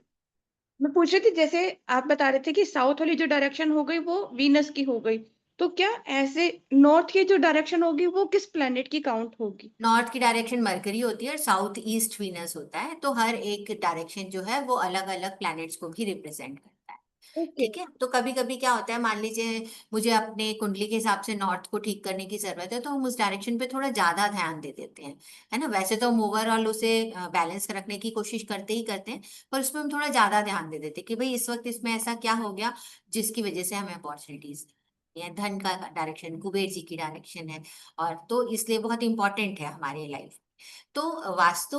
मैं पूछ रही थी जैसे आप बता रहे थे कि साउथ वाली जो डायरेक्शन हो गई वो वीनस की हो गई, तो क्या ऐसे नॉर्थ की जो डायरेक्शन होगी वो किस प्लैनेट की काउंट होगी?
नॉर्थ की डायरेक्शन मरकरी होती है और साउथ ईस्ट वीनस होता है। तो हर एक डायरेक्शन जो है वो अलग अलग प्लैनेट्स को भी रिप्रेजेंट करता है।
ओके।
ठीक है। तो कभी कभी क्या होता है, मान लीजिए मुझे अपने कुंडली के हिसाब से नॉर्थ को ठीक करने की जरूरत है, तो हम उस डायरेक्शन पे थोड़ा ज्यादा ध्यान दे देते हैं। है ना? वैसे तो हम ओवरऑल उसे बैलेंस रखने की कोशिश करते ही करते हैं, पर उसमें हम थोड़ा ज्यादा ध्यान दे देते हैं कि भाई इस वक्त इसमें ऐसा क्या हो गया जिसकी वजह से हमें अपॉर्चुनिटीज, या धन का डायरेक्शन कुबेर जी की डायरेक्शन है, और तो इसलिए बहुत इंपॉर्टेंट है हमारी लाइफ। तो वास्तु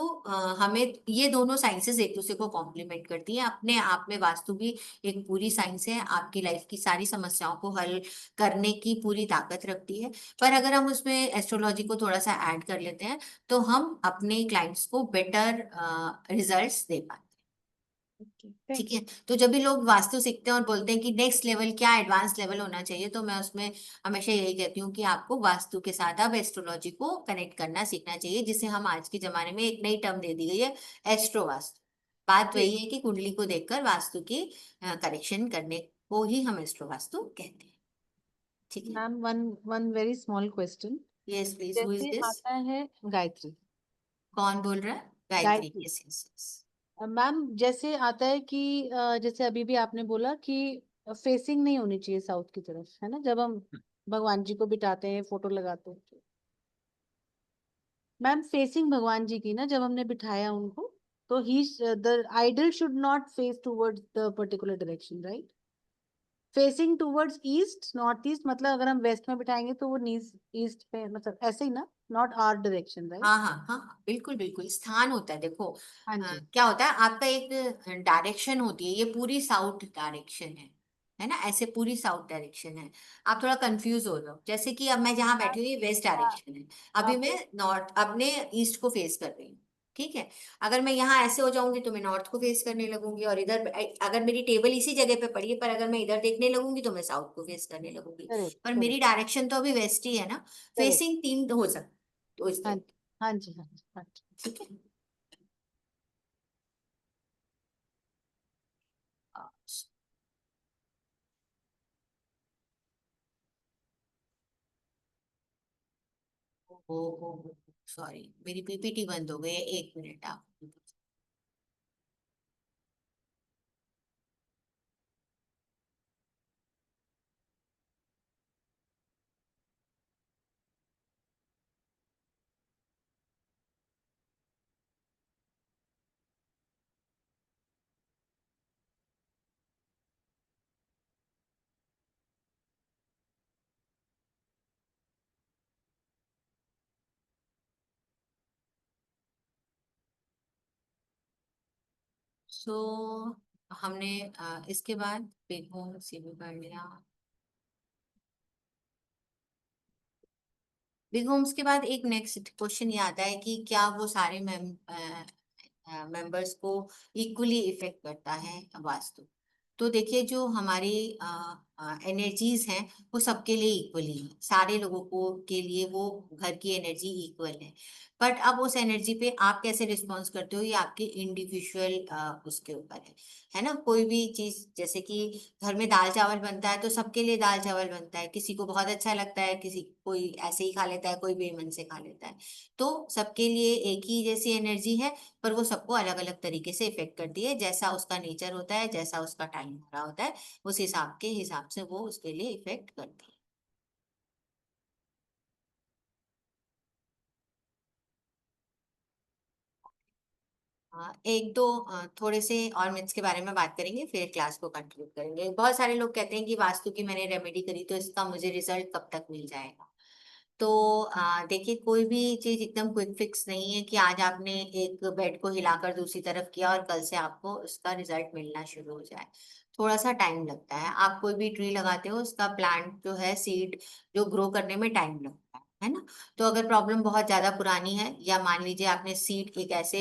हमें, ये दोनों साइंसेस एक दूसरे को कॉम्प्लीमेंट करती हैं। अपने आप में वास्तु भी एक पूरी साइंस है, आपकी लाइफ की सारी समस्याओं को हल करने की पूरी ताकत रखती है। पर अगर हम उसमें एस्ट्रोलॉजी को थोड़ा सा ऐड कर लेते हैं, तो हम अपने क्लाइंट्स को बेटर रिजल्ट्स दे पाते हैं।
ओके,
ठीक
थैंक
है।
यू।
तो जब भी लोग वास्तु सीखते हैं और बोलते हैं कि नेक्स्ट लेवल क्या, एडवांस लेवल होना चाहिए, तो मैं उसमें हमेशा यही कहती हूँ कि आपको वास्तु के साथ अब एस्ट्रोलॉजी को कनेक्ट करना सीखना चाहिए, जिसे हम आज के जमाने में एक नई टर्म दे दी गई है, एस्ट्रो वास्तु। बात
जी।
वही है कि कुंडली को देखकर वास्तु की करेक्शन करने को ही हम एस्ट्रो वास्तु कहते हैं। ठीक है।
Ma'am, one one very small question.
Yes please, who is
जैसे
दिस?
आता है गायत्री।
कौन बोल रहा है? Gayatri.
Gayatri.
Yes yes yes.
Ma'am, जैसे आता है कि जैसे अभी भी आपने बोला कि फेसिंग नहीं होनी चाहिए साउथ की तरफ, है ना, जब हम भगवान जी को बिठाते हैं, फोटो लगाते हैं। मैम, फेसिंग भगवान जी की ना, जब हमने बिठाया उनको, तो he the idol should not face towards the particular direction, right? Facing towards east, north east, मतलब अगर हम वेस्ट में बिठाएंगे तो वो ईस्ट पे, मतलब ऐसे ही ना, नॉट आवर डायरेक्शन, राइट?
हाँ हाँ हाँ हाँ, बिल्कुल बिल्कुल, स्थान होता है। देखो
हाँ जी।
क्या होता है, आपका एक डायरेक्शन होती है, ये पूरी साउथ डायरेक्शन है ना? ऐसे पूरी साउथ डायरेक्शन है। आप थोड़ा कंफ्यूज हो रहे हो, जैसे कि अब मैं जहाँ बैठी हूँ ये वेस्ट डायरेक्शन है, अभी मैं
आप
नॉर्थ, अपने ईस्ट को फेस कर रही हूँ। ठीक है। अगर मैं यहाँ ऐसे हो जाऊंगी तो मैं नॉर्थ को फेस करने लगूंगी, और इधर अगर मेरी टेबल इसी जगह पे पड़ी है, पर अगर मैं इधर देखने लगूंगी तो मैं साउथ को फेस करने लगूंगी।
करेक्ट,
पर मेरी
करेक्ट,
डायरेक्शन तो अभी वेस्ट ही है ना।
करेक्ट।
फेसिंग तीन हो सकती, तो इस
हाँ,
तरह।
हाँ जी, हाँ जी, हाँ जी।
ठीक है। अच्छा। ओ सॉरी, मेरी पीपीटी बंद हो गई है, 1 मिनट आप। सो हमने इसके बाद देखो सीवी कर लिया। बिग होम्स के बाद एक नेक्स्ट क्वेश्चन ये आता है कि क्या वो सारे मेंबर्स को इक्वली इफेक्ट करता है वास्तु? तो देखिए, जो हमारी एनर्जीज हैं वो सबके लिए इक्वली है, सारे लोगों को के लिए वो घर की एनर्जी इक्वल है। बट अब उस एनर्जी पे आप कैसे रिस्पॉन्स करते हो ये आपके इंडिविजुअल उसके ऊपर है ना। कोई भी चीज जैसे कि घर में दाल चावल बनता है तो सबके लिए दाल चावल बनता है, किसी को बहुत अच्छा लगता है, किसी कोई ऐसे ही खा लेता है, कोई बेमन से खा लेता है। तो सबके लिए एक ही जैसी एनर्जी है, पर वो सबको अलग अलग तरीके से इफेक्ट करती है, जैसा उसका नेचर होता है, जैसा उसका टाइम हो रहा होता है, उस हिसाब के हिसाब से वो उसके लिए इफेक्ट करती है। एक दो थोड़े से और मिथ्स के बारे में बात करेंगे, फिर क्लास को कंक्लूड करेंगे। बहुत सारे लोग कहते हैं कि वास्तु की मैंने रेमेडी करी तो इसका मुझे रिजल्ट कब तक मिल जाएगा। तो देखिए, कोई भी चीज एकदम क्विक फिक्स नहीं है कि आज आपने एक बेड को हिलाकर दूसरी तरफ किया और कल से आपको उसका रिजल्ट मिलना शुरू हो जाए। थोड़ा सा टाइम लगता है। आप कोई भी ट्री लगाते हो उसका प्लांट जो है, सीड जो ग्रो करने में टाइम लगता है ना। तो अगर प्रॉब्लम बहुत ज्यादा पुरानी है, या मान लीजिए आपने सीड एक ऐसे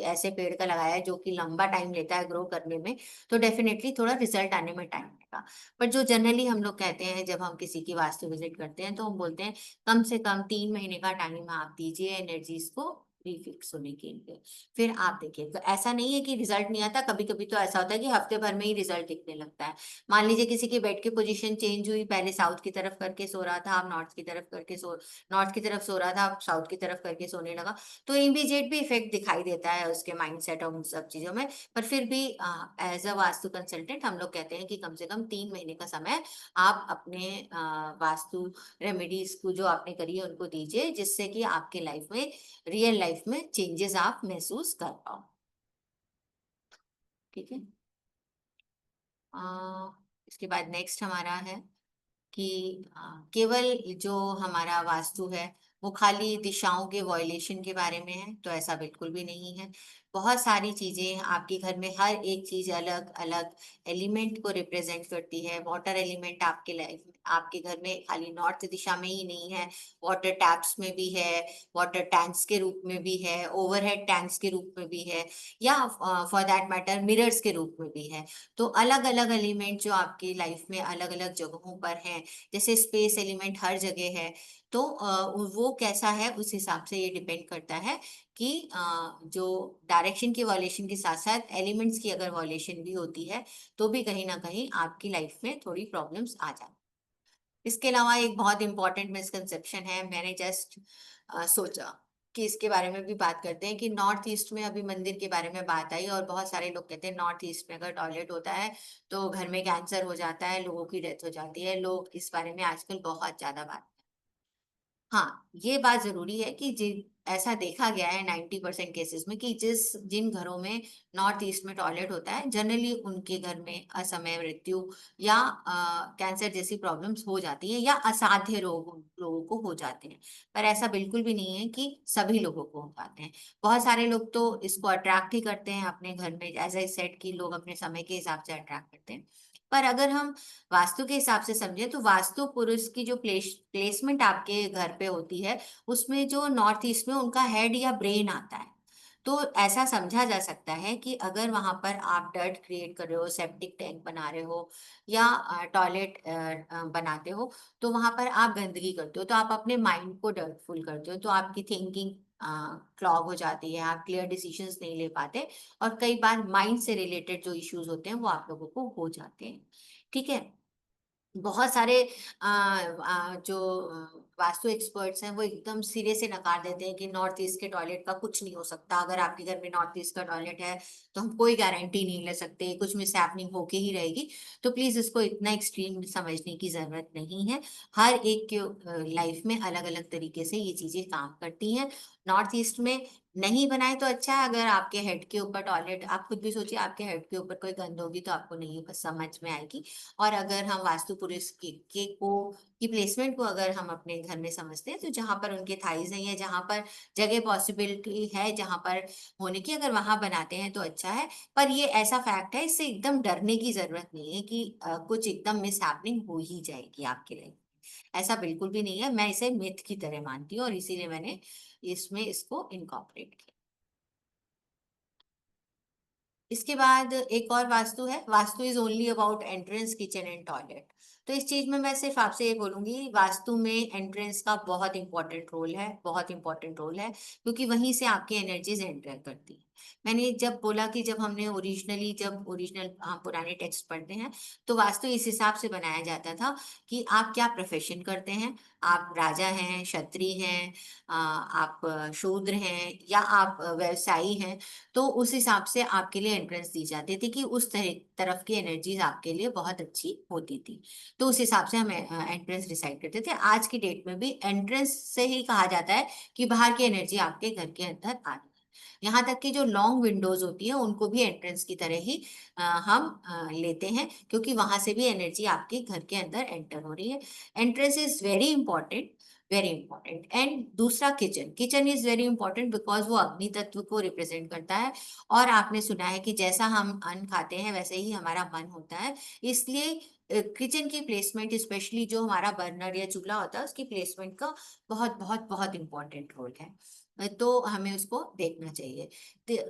ऐसे पेड़ का लगाया है जो कि लंबा टाइम लेता है ग्रो करने में, तो डेफिनेटली थोड़ा रिजल्ट आने में टाइम लगेगा। पर जो जनरली हम लोग कहते हैं जब हम किसी की वास्तु विजिट करते हैं, तो हम बोलते हैं कम से कम 3 महीने का टाइम आप दीजिए एनर्जीज को रिफिक्स होने के लिए। फिर आप देखिए, तो ऐसा नहीं है कि रिजल्ट नहीं आता, कभी कभी तो ऐसा होता है कि हफ्ते भर में ही रिजल्ट दिखने लगता है। मान लीजिए किसी की बेड की पोजीशन चेंज हुई, पहले साउथ की तरफ करके सो रहा था, आप नॉर्थ की तरफ सो रहा था, आप साउथ की तरफ करके सोने लगा, तो इमीडिएट भी इफेक्ट दिखाई देता है उसके माइंडसेट और उन सब चीजों में। पर फिर भी एज अ वास्तु कंसल्टेंट हम लोग कहते हैं कि कम से कम 3 महीने का समय आप अपने वास्तु रेमेडीज को जो आपने करी है उनको दीजिए, जिससे कि आपके लाइफ में, रियल लाइफ में चेंजेस आप महसूस कर पाओ। ठीक है। इसके बाद नेक्स्ट हमारा है कि केवल जो हमारा वास्तु है वो खाली दिशाओं के वॉयलेशन के बारे में है, तो ऐसा बिल्कुल भी नहीं है। बहुत सारी चीजें आपके घर में, हर एक चीज अलग अलग एलिमेंट को रिप्रेजेंट करती है। वाटर एलिमेंट आपके लाइफ में, आपके घर में खाली नॉर्थ दिशा में ही नहीं है, वाटर टैप्स में भी है, वाटर टैंक्स के रूप में भी है, ओवरहेड टैंक्स के रूप में भी है, या फॉर दैट मैटर मिरर्स के रूप में भी है। तो अलग अलग एलिमेंट जो आपकी लाइफ में अलग अलग जगहों पर हैं, जैसे स्पेस एलिमेंट हर जगह है, तो वो कैसा है उस हिसाब से ये डिपेंड करता है कि जो डायरेक्शन की वॉल्यूशन के साथ साथ एलिमेंट्स की अगर वॉल्यूशन भी होती है, तो भी कहीं ना कहीं आपकी लाइफ में थोड़ी प्रॉब्लम्स आ जाती। इसके अलावा एक बहुत इंपॉर्टेंट मिसकंसेप्शन है, मैंने जस्ट सोचा कि इसके बारे में भी बात करते हैं, कि नॉर्थ ईस्ट में अभी मंदिर के बारे में बात आई और बहुत सारे लोग कहते हैं नॉर्थ ईस्ट में अगर टॉयलेट होता है तो घर में कैंसर हो जाता है, लोगों की डेथ हो जाती है। लोग इस बारे में आजकल बहुत ज्यादा बात। हाँ, ये बात जरूरी है कि जिन ऐसा देखा गया है 90% केसेस में कि जिन घरों में नॉर्थ ईस्ट में टॉयलेट होता है, जनरली उनके घर में असमय मृत्यु या कैंसर जैसी प्रॉब्लम्स हो जाती है, या असाध्य रोग लोगों को हो जाते हैं। पर ऐसा बिल्कुल भी नहीं है कि सभी लोगों को हो जाते हैं। बहुत सारे लोग तो इसको अट्रैक्ट ही करते हैं अपने घर में, एज आई सेड कि लोग अपने समय के हिसाब से अट्रैक्ट करते हैं। पर अगर हम वास्तु के हिसाब से समझे, तो वास्तु पुरुष की जो प्लेसमेंट आपके घर पे होती है, उसमें जो नॉर्थ ईस्ट में उनका हेड या ब्रेन आता है। तो ऐसा समझा जा सकता है कि अगर वहां पर आप डर्ट क्रिएट कर रहे हो, सेप्टिक टैंक बना रहे हो, या टॉयलेट बनाते हो, तो वहां पर आप गंदगी करते हो, तो आप अपने माइंड को डर्टफुल करते हो, तो आपकी थिंकिंग क्लॉग हो जाती है, आप क्लियर डिसीजंस नहीं ले पाते, और कई बार माइंड से रिलेटेड जो इश्यूज होते हैं वो आप लोगों को हो जाते हैं। ठीक है। बहुत सारे जो वास्तु एक्सपर्ट्स हैं वो एकदम सिरे से नकार देते हैं कि नॉर्थ ईस्ट के टॉयलेट का कुछ नहीं हो सकता। अगर आपके घर में नॉर्थ ईस्ट का टॉयलेट है तो हम कोई गारंटी नहीं ले सकते, कुछ मिस हैपनिंग होके ही रहेगी। तो प्लीज इसको इतना एक्सट्रीम समझने की जरूरत नहीं है। हर एक के लाइफ में अलग अलग तरीके से ये चीजें काम करती हैं। नॉर्थ ईस्ट में नहीं बनाए तो अच्छा है। अगर आपके हेड के ऊपर टॉयलेट, आप खुद भी सोचिए, आपके हेड के ऊपर कोई गंद होगी तो आपको नहीं समझ में आएगी। और अगर हम वास्तु पुरुष की प्लेसमेंट को अगर हम अपने घर में समझते हैं, तो जहां पर उनके थाइज नहीं है, जहां पर जगह पॉसिबिलिटी है जहां पर होने की, अगर वहां बनाते हैं तो अच्छा है। पर ये ऐसा फैक्ट है, इससे एकदम डरने की जरूरत नहीं है कि कुछ एकदम मिस हैपनिंग हो ही जाएगी आपके लिए। ऐसा बिल्कुल भी नहीं है। मैं इसे मिथ की तरह मानती हूँ और इसीलिए मैंने इसमें इसको इनकॉर्पोरेट किया। इसके बाद एक और वास्तु है, vastu is only about entrance, kitchen and toilet. तो इस चीज में मैं सिर्फ आपसे ये बोलूंगी, वास्तु में एंट्रेंस का बहुत इंपॉर्टेंट रोल है, बहुत इंपॉर्टेंट रोल है, क्योंकि वहीं से आपकी एनर्जीज एंटर करती है। मैंने जब बोला कि जब हमने जब ओरिजिनल हम पुराने टेक्स्ट पढ़ते हैं, तो वास्तु इस हिसाब से बनाया जाता था कि आप क्या प्रोफेशन करते हैं, आप राजा हैं, क्षत्रिय हैं, आप शूद्र हैं, या आप व्यवसायी हैं। तो उस हिसाब से आपके लिए एंट्रेंस दी जाती थी कि उस तरफ की एनर्जीज आपके लिए बहुत अच्छी होती थी। तो उस हिसाब से हम एंट्रेंस डिसाइड करते थे। आज की डेट में भी एंट्रेंस से ही कहा जाता है कि बाहर की एनर्जी आपके घर के अंदर आ रही है। यहाँ तक कि जो लॉन्ग विंडोज होती है उनको भी एंट्रेंस की तरह ही हम लेते हैं, क्योंकि वहां से भी एनर्जी आपके घर के अंदर एंटर हो रही है। Entrance is very important, very important. And दूसरा kitchen, kitchen is very important because वो अग्नि तत्व को रिप्रेजेंट करता है। और आपने सुना है कि जैसा हम अन्न खाते हैं वैसे ही हमारा मन होता है, इसलिए किचन की प्लेसमेंट, स्पेशली जो हमारा बर्नर या चूल्हा होता है, उसकी प्लेसमेंट का बहुत बहुत बहुत इंपॉर्टेंट रोल है। तो हमें उसको देखना चाहिए।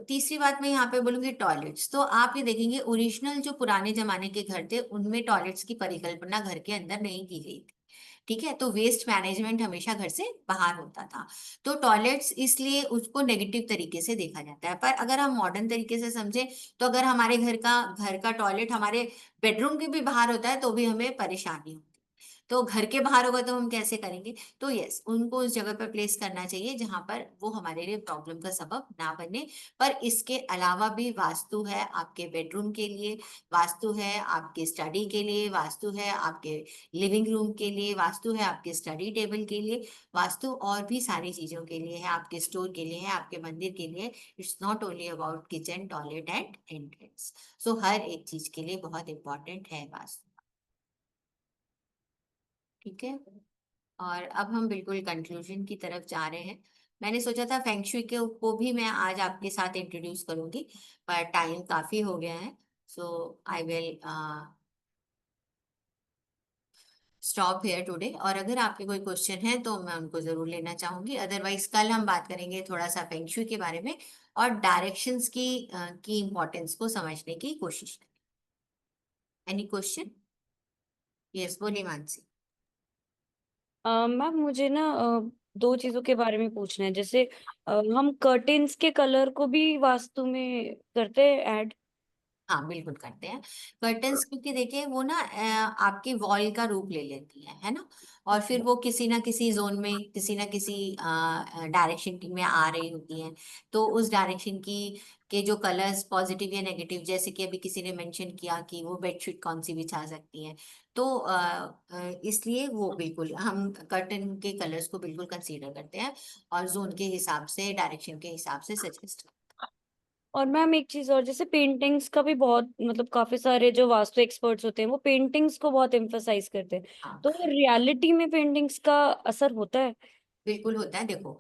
तीसरी बात मैं यहाँ पे बोलूंगी टॉयलेट्स। तो आप ये देखेंगे ओरिजिनल जो पुराने जमाने के घर थे उनमें टॉयलेट्स की परिकल्पना घर के अंदर नहीं की गई थी। ठीक है, तो वेस्ट मैनेजमेंट हमेशा घर से बाहर होता था। तो टॉयलेट्स इसलिए उसको नेगेटिव तरीके से देखा जाता है। पर अगर हम मॉडर्न तरीके से समझे, तो अगर हमारे घर का टॉयलेट हमारे बेडरूम के भी बाहर होता है तो भी हमें परेशानी होती है। तो घर के बाहर होगा तो हम कैसे करेंगे? तो यस, उनको उस जगह पर प्लेस करना चाहिए जहां पर वो हमारे लिए प्रॉब्लम का सबब ना बने। पर इसके अलावा भी वास्तु है आपके बेडरूम के लिए, वास्तु है आपके स्टडी के लिए, वास्तु है आपके लिविंग रूम के लिए, वास्तु है आपके स्टडी टेबल के लिए, वास्तु और भी सारी चीजों के लिए है, आपके स्टोर के लिए है, आपके मंदिर के लिए। It's not only about kitchen, toilet and entrance. So हर एक चीज के लिए बहुत इंपॉर्टेंट है वास्तु। ठीक है, और अब हम बिल्कुल कंक्लूजन की तरफ जा रहे हैं। मैंने सोचा था फेंगशुई को भी मैं आज आपके साथ इंट्रोड्यूस करूंगी, पर टाइम काफी हो गया है। So I will stop here today. और अगर आपके कोई क्वेश्चन है तो मैं उनको जरूर लेना चाहूंगी, अदरवाइज कल हम बात करेंगे थोड़ा सा फेंगशुई के बारे में और डायरेक्शंस की इम्पोर्टेंस को समझने की कोशिश करें। Any question? यस, बोलिए मानसी।
मैम मुझे ना दो चीजों के बारे में पूछना है। जैसे हम कर्टेन्स के कलर को भी वास्तु में करते हैं ऐड?
हाँ बिल्कुल करते हैं कर्टन्स, क्योंकि देखिए वो ना आपकी वॉल का रूप ले लेती है ना। और फिर वो किसी ना किसी जोन में, किसी ना किसी डायरेक्शन में आ रही होती हैं। तो उस डायरेक्शन की के जो कलर्स पॉजिटिव या नेगेटिव, जैसे कि अभी किसी ने मेंशन किया कि वो बेडशीट कौन सी बिछा सकती हैं, तो इसलिए वो बिल्कुल हम कर्टन के कलर्स को बिल्कुल कंसीडर करते हैं और जोन के हिसाब से, डायरेक्शन के हिसाब से सजेस्ट।
और मैम एक चीज और, जैसे पेंटिंग्स का भी बहुत मतलब काफी सारे जो वास्तु एक्सपर्ट्स होते हैं वो पेंटिंग्स को बहुत एम्फसाइज करते हैं,
हाँ
तो रियलिटी में पेंटिंग्स का असर होता है?
बिल्कुल होता है। देखो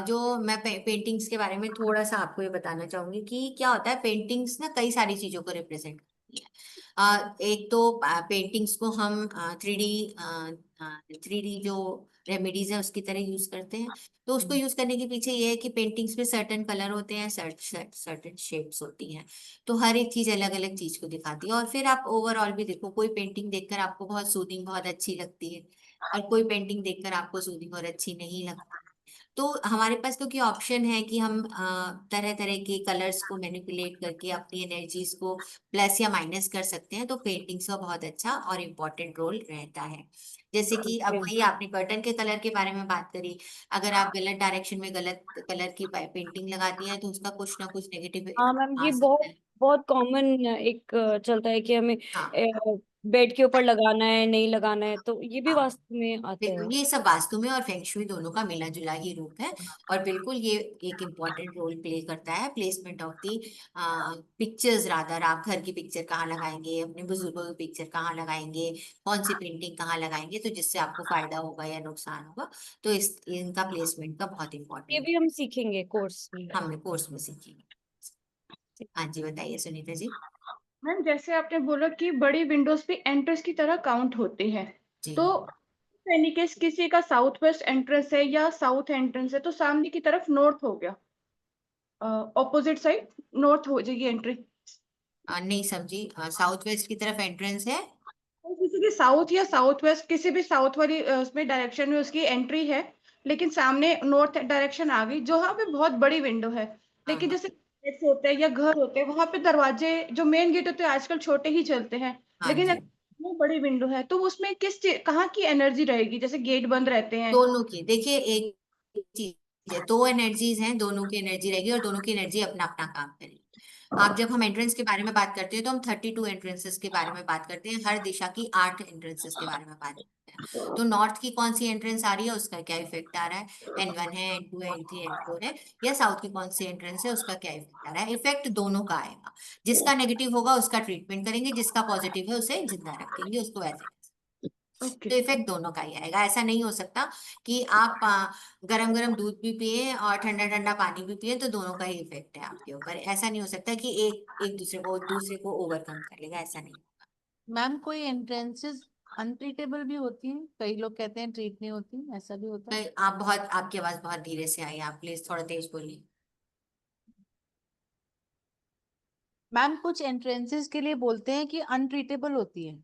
जो मैं पेंटिंग्स के बारे में थोड़ा सा आपको ये बताना चाहूंगी कि क्या होता है, पेंटिंग्स ना कई सारी चीजों को रिप्रेजेंट करती है। एक तो पेंटिंग्स को हम 3D जो रेमेडीज है उसकी तरह यूज करते हैं। तो उसको यूज करने के पीछे ये है कि पेंटिंग्स में सर्टेन कलर होते हैं, सर्टेन शेप्स होती हैं। तो हर एक चीज अलग अलग चीज को दिखाती है। और फिर आप ओवरऑल भी देखो, कोई पेंटिंग देखकर आपको बहुत सूदिंग, बहुत अच्छी लगती है, और कोई पेंटिंग देखकर आपको सूदिंग और अच्छी नहीं लगती। तो हमारे पास क्योंकि ऑप्शन है कि हम तरह तरह के कलर्स को मैनिपुलेट करके अपनी एनर्जीज को प्लस या माइनस कर सकते हैं, तो पेंटिंग्स का बहुत अच्छा और इम्पोर्टेंट रोल रहता है। जैसे कि अब
Okay.
वही आपने कर्टन के कलर के बारे में बात करी, अगर आप गलत डायरेक्शन में गलत कलर की पेंटिंग लगाती हैं तो उसका कुछ ना कुछ नेगेटिव
हाँ
इफेक्ट
मैम,
आ
ये
सकता
बहुत
है।
बहुत कॉमन एक चलता है कि हमें
हाँ
बेड के ऊपर लगाना है, नहीं लगाना है, तो ये भी
हाँ
वास्तु में आता है?
बिल्कुल, ये सब वास्तु में और फेंग शुई दोनों का मिला जुला ही रूप है। और बिल्कुल ये एक इम्पॉर्टेंट रोल प्ले करता है, placement of the pictures. Rather आप घर की पिक्चर कहाँ लगाएंगे, अपने बुजुर्गों की पिक्चर कहाँ लगाएंगे, कौन सी पेंटिंग कहाँ लगाएंगे, तो जिससे आपको फायदा होगा या नुकसान होगा। तो इस इनका प्लेसमेंट का बहुत
ये
इंपॉर्टेंट
भी हम सीखेंगे कोर्स में?
हमने कोर्स में सीखेंगे। हाँ जी, बताइए सुनीता जी।
मैम जैसे आपने बोला कि बड़ी विंडोज भी एंट्रेंस की तरह काउंट होते हैं,
जी
तो एनी केस किसी का साउथ वेस्ट एंट्रेंस है या साउथ एंट्रेंस है तो सामने की तरफ नॉर्थ हो गया, ऑपोजिट साइड नॉर्थ हो जाएगी एंट्री।
नहीं समझी। साउथ वेस्ट की तरफ एंट्रेंस है।
और किसी भी साउथ या साउथ वेस्ट किसी भी साउथ वाली उसमें डायरेक्शन में उसकी एंट्री है, लेकिन सामने नॉर्थ डायरेक्शन आ गई, जहाँ पे बहुत बड़ी विंडो है।
हाँ
लेकिन
हाँ
जैसे फ्लैट्स होते हैं या घर होते हैं, वहां पे दरवाजे जो मेन गेट होते हैं आजकल छोटे ही चलते हैं।
हाँ
लेकिन
जी।
अगर वो बड़ी विंडो है तो उसमें कहाँ की एनर्जी रहेगी, जैसे गेट बंद रहते हैं।
दोनों की देखिए, एक चीज है, दो एनर्जीज हैं, दोनों की एनर्जी रहेगी और दोनों की एनर्जी अपना अपना काम करेगी। आप जब हम एंट्रेंस के बारे में बात करते हैं तो हम 32 एंट्रेंसेस के बारे में बात करते हैं, हर दिशा की 8 एंट्रेंसेस के बारे में बात करते हैं। तो नॉर्थ की कौन सी एंट्रेंस आ रही है, उसका क्या इफेक्ट आ रहा है, N1 है, N2 है, N3 N4 है, या साउथ की कौन सी एंट्रेंस है, उसका क्या इफेक्ट आ रहा है। इफेक्ट दोनों का आएगा। जिसका नेगेटिव होगा उसका ट्रीटमेंट करेंगे, जिसका पॉजिटिव है उसे जिंदा रखेंगे, उसको वैसे।
ओके।
तो इफेक्ट दोनों का ही आएगा। ऐसा नहीं हो सकता कि आप गरम गरम दूध भी पिए और ठंडा ठंडा पानी भी पिए तो दोनों का ही इफेक्ट है आपके ऊपर। ऐसा नहीं हो सकता कि एक एक दूसरे को ओवरकम कर लेगा, ऐसा नहीं।
मैम कोई एंट्रेंसेस अनट्रीटेबल भी होती हैं, कई लोग कहते हैं ट्रीट नहीं होती, ऐसा भी होता है?
तो आपकी आवाज बहुत धीरे से आई, आप प्लीज थोड़ा तेज बोलिए।
मैम कुछ एंट्रेंसेस के लिए बोलते हैं कि अनट्रीटेबल होती है।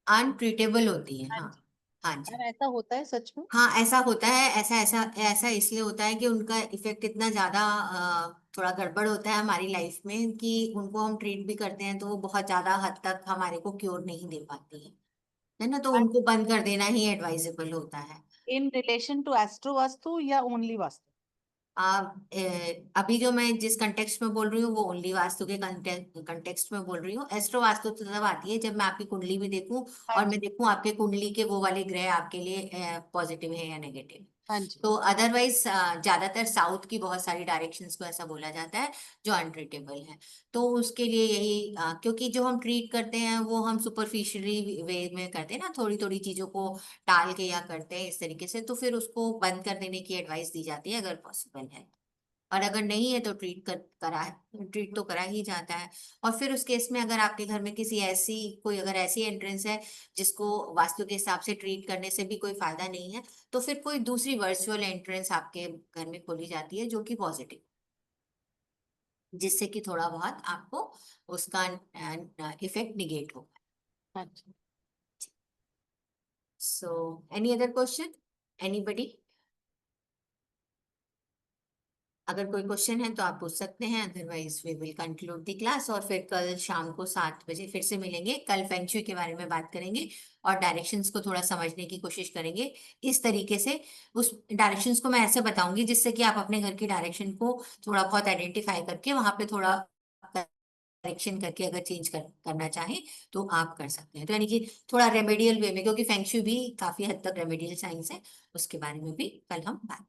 अनट्रीटेबल होती है,
हाँ
हाँ।
जी।
हाँ जी।
मैम ऐसा होता है सच में?
हाँ ऐसा होता है। ऐसा ऐसा ऐसा इसलिए होता है कि उनका इफेक्ट इतना ज्यादा थोड़ा गड़बड़ होता है हमारी लाइफ में कि उनको हम ट्रीट भी करते हैं तो वो बहुत ज्यादा हद तक हमारे को क्योर नहीं दे पाती है ना, तो उनको बंद कर देना ही एडवाइजेबल होता है।
In relation to astro vastu या ओनली वास्तु?
अभी जो मैं जिस कंटेक्स्ट में बोल रही हूँ वो ओनली वास्तु के कंटेक्स्ट में बोल रही हूँ। एस्ट्रो वास्तु तो तब आती है जब मैं आपकी कुंडली भी देखूं
हाँ
और मैं
जी।
देखूं आपके कुंडली के वो वाले ग्रह आपके लिए पॉजिटिव है या नेगेटिव।
हाँ जी।
तो अदरवाइज ज्यादातर साउथ की बहुत सारी डायरेक्शंस को ऐसा बोला जाता है जो अनट्रीटेबल है। तो उसके लिए यही क्योंकि जो हम ट्रीट करते हैं वो हम सुपरफिशियली वे में करते हैं ना, थोड़ी थोड़ी चीजों को टाल के या करते हैं इस तरीके से, तो फिर उसको बंद कर देने की एडवाइस दी जाती है अगर पॉसिबल है। और अगर नहीं है तो ट्रीट तो करा ही जाता है। और फिर उस केस में अगर आपके घर में कोई अगर ऐसी एंट्रेंस है जिसको वास्तु के हिसाब से ट्रीट करने से भी कोई फायदा नहीं है, तो फिर कोई दूसरी वर्चुअल एंट्रेंस आपके घर में खोली जाती है जो कि पॉजिटिव, जिससे कि थोड़ा बहुत आपको उसका इफेक्ट निगेट होगा।
हाँ जी।
So any other question, anybody? अगर कोई क्वेश्चन है तो आप पूछ सकते हैं, otherwise we will conclude the class और फिर कल शाम को 7 बजे फिर से मिलेंगे। कल फेंगशुई के बारे में बात करेंगे और डायरेक्शंस को थोड़ा समझने की कोशिश करेंगे इस तरीके से। उस डायरेक्शंस को मैं ऐसे बताऊंगी जिससे कि आप अपने घर की डायरेक्शन को थोड़ा बहुत आइडेंटिफाई करके वहां पे थोड़ा करेक्शन करके अगर करना चाहें तो आप कर सकते हैं। तो यानी कि थोड़ा रेमेडियल वे में, क्योंकि फेंगशुई भी काफी हद तक रेमेडियल साइंस है, उसके बारे में भी कल हम बात।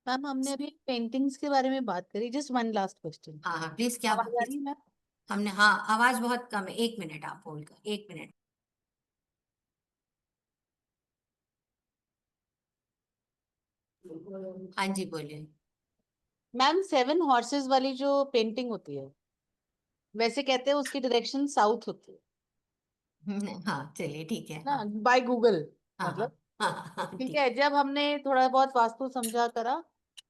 मैम हमने अभी पेंटिंग्स के बारे में बात करी, जस्ट वन लास्ट क्वेश्चन।
हाँ हाँ प्लीज, क्या
आवाज आ रही है मैम?
हमने, हाँ आवाज बहुत कम है, 1 मिनट आप होल्ड कर, 1 मिनट। हाँ जी बोलिए।
मैम 7 हॉर्सेस वाली जो पेंटिंग होती है, वैसे कहते हैं उसकी डायरेक्शन साउथ होती है
हाँ चलिए ठीक है,
ना,
हाँ
बाय गूगल
हाँ हाँ
मतलब।
हाँ हाँ हाँ,
ठीक
ठीक।
है, जब हमने थोड़ा बहुत वास्तु समझा करा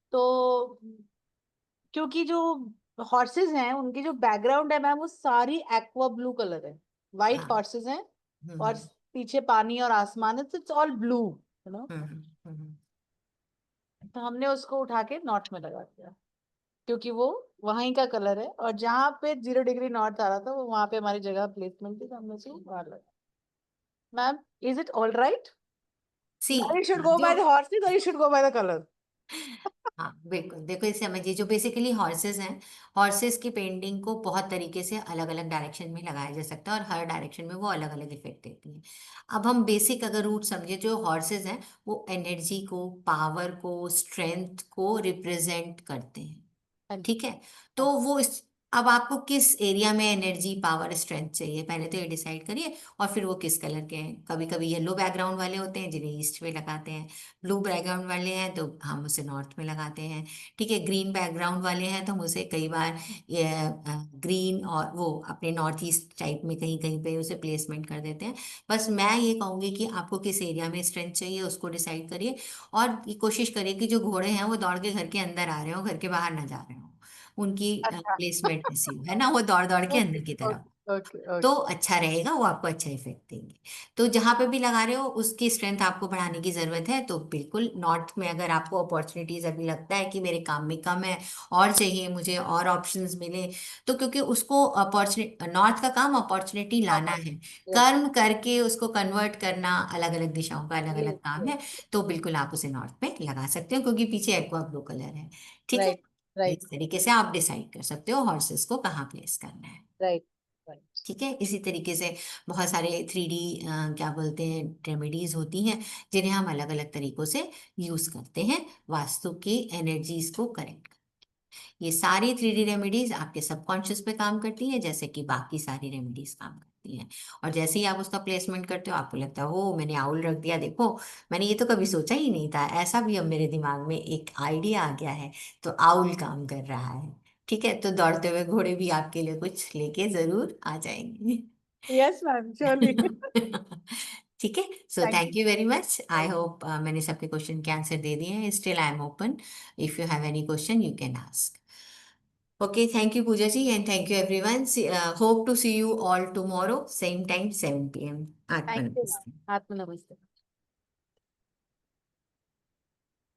तो, क्योंकि जो हॉर्सेस हैं उनकी जो बैकग्राउंड है मैम वो सारी एक्वा ब्लू कलर है, वाइट
हाँ।
हॉर्सेस हैं और
हम्म
पीछे पानी और आसमान है, तो it's all blue, you know.
Hmm hmm, hmm,
तो हमने उसको उठा के नॉर्थ में लगा दिया, क्योंकि वो वहीं का कलर है, और जहाँ पे 0 डिग्री नॉर्थ आ रहा था वो वहां पे हमारी जगह प्लेसमेंट थी, तो हमने उसको बाहर लगा। Ma'am is it all right?
See
You should go by
जो,
the horses or you should go by the color?
हाँ बिल्कुल, देखो इसे समझिए, जो बेसिकली हॉर्सेस हैं, हॉर्सेस की पेंटिंग को बहुत तरीके से अलग अलग डायरेक्शन में लगाया जा सकता है और हर डायरेक्शन में वो अलग अलग इफेक्ट देती है। अब हम बेसिक अगर रूट समझे, जो हॉर्सेस हैं वो एनर्जी को, पावर को, स्ट्रेंथ को रिप्रेजेंट करते हैं।
हाँ जी।
ठीक है। तो वो अब आपको किस एरिया में एनर्जी, पावर, स्ट्रेंथ चाहिए, पहले तो ये डिसाइड करिए। और फिर वो किस कलर के हैं, कभी कभी येलो बैकग्राउंड वाले होते हैं जिन्हें ईस्ट में लगाते हैं, ब्लू बैकग्राउंड वाले हैं तो हम उसे नॉर्थ में लगाते हैं। ठीक है, ग्रीन बैकग्राउंड वाले हैं तो हम उसे कई बार ये ग्रीन और वो अपने नॉर्थ ईस्ट टाइप में कहीं कहीं पे उसे प्लेसमेंट कर देते हैं। बस मैं ये कहूँगी कि आपको किस एरिया में स्ट्रेंथ चाहिए उसको डिसाइड करिए और ये कोशिश करिए कि जो घोड़े हैं वो दौड़ के घर के अंदर आ रहे हो, घर के बाहर ना जा रहे हो। उनकी
अच्छा।
प्लेसमेंट ऐसी हो, है ना, वो दौड़ दौड़ के
ओके
अंदर की तरफ,
ओके ओके
तो
ओके।
अच्छा रहेगा, वो आपको अच्छा इफेक्ट देंगे। तो जहां पे भी लगा रहे हो उसकी स्ट्रेंथ आपको बढ़ाने की जरूरत है, तो बिल्कुल नॉर्थ में अगर आपको अपॉर्चुनिटीज अभी लगता है कि मेरे काम में कम है और चाहिए मुझे और ऑप्शंस मिले, तो क्योंकि उसको अपॉर्चुनिटी, नॉर्थ का काम अपॉर्चुनिटी लाना है,
यस
कर्म करके उसको कन्वर्ट करना, अलग अलग दिशाओं का अलग अलग
यस
काम है।
यस।
तो बिल्कुल आप उसे नॉर्थ में लगा सकते हो, क्योंकि पीछे एक्वा ब्लू कलर है। ठीक है,
राइट राइट
इस तरीके से आप डिसाइड कर सकते हो हॉर्सेस को कहाँ प्लेस करना है।
Right right.
ठीक है, इसी तरीके से बहुत सारे 3D क्या बोलते हैं रेमेडीज होती हैं, जिन्हें हम अलग अलग तरीकों से यूज करते हैं वास्तु की एनर्जीज को करेक्ट। ये सारी 3D रेमेडीज आपके सबकॉन्शियस पे काम करती है, जैसे कि बाकी सारी रेमेडीज काम करती हैं। और जैसे ही आप उसका प्लेसमेंट करते हो, आपको लगता है ओ मैंने आउल रख दिया, देखो मैंने ये तो कभी सोचा ही नहीं था, ऐसा भी अब मेरे दिमाग में एक आइडिया आ गया है, तो आउल काम कर रहा है। ठीक है, तो दौड़ते हुए घोड़े भी आपके लिए कुछ लेके जरूर आ जाएंगे।
Yes ma'am surely.
ठीक है, so
thank
thank you very much, I
you.
Hope मैंने सबके क्वेश्चन के आंसर दे दिए हैं। Still I am open, if you have any question you can ask. Okay, thank you, Pooja ji, and thank you, everyone. Hope to see you all tomorrow, same time, 7 p.m.
Thank you
Atmanamasti.
Ma'am. आत्मा नमस्ते।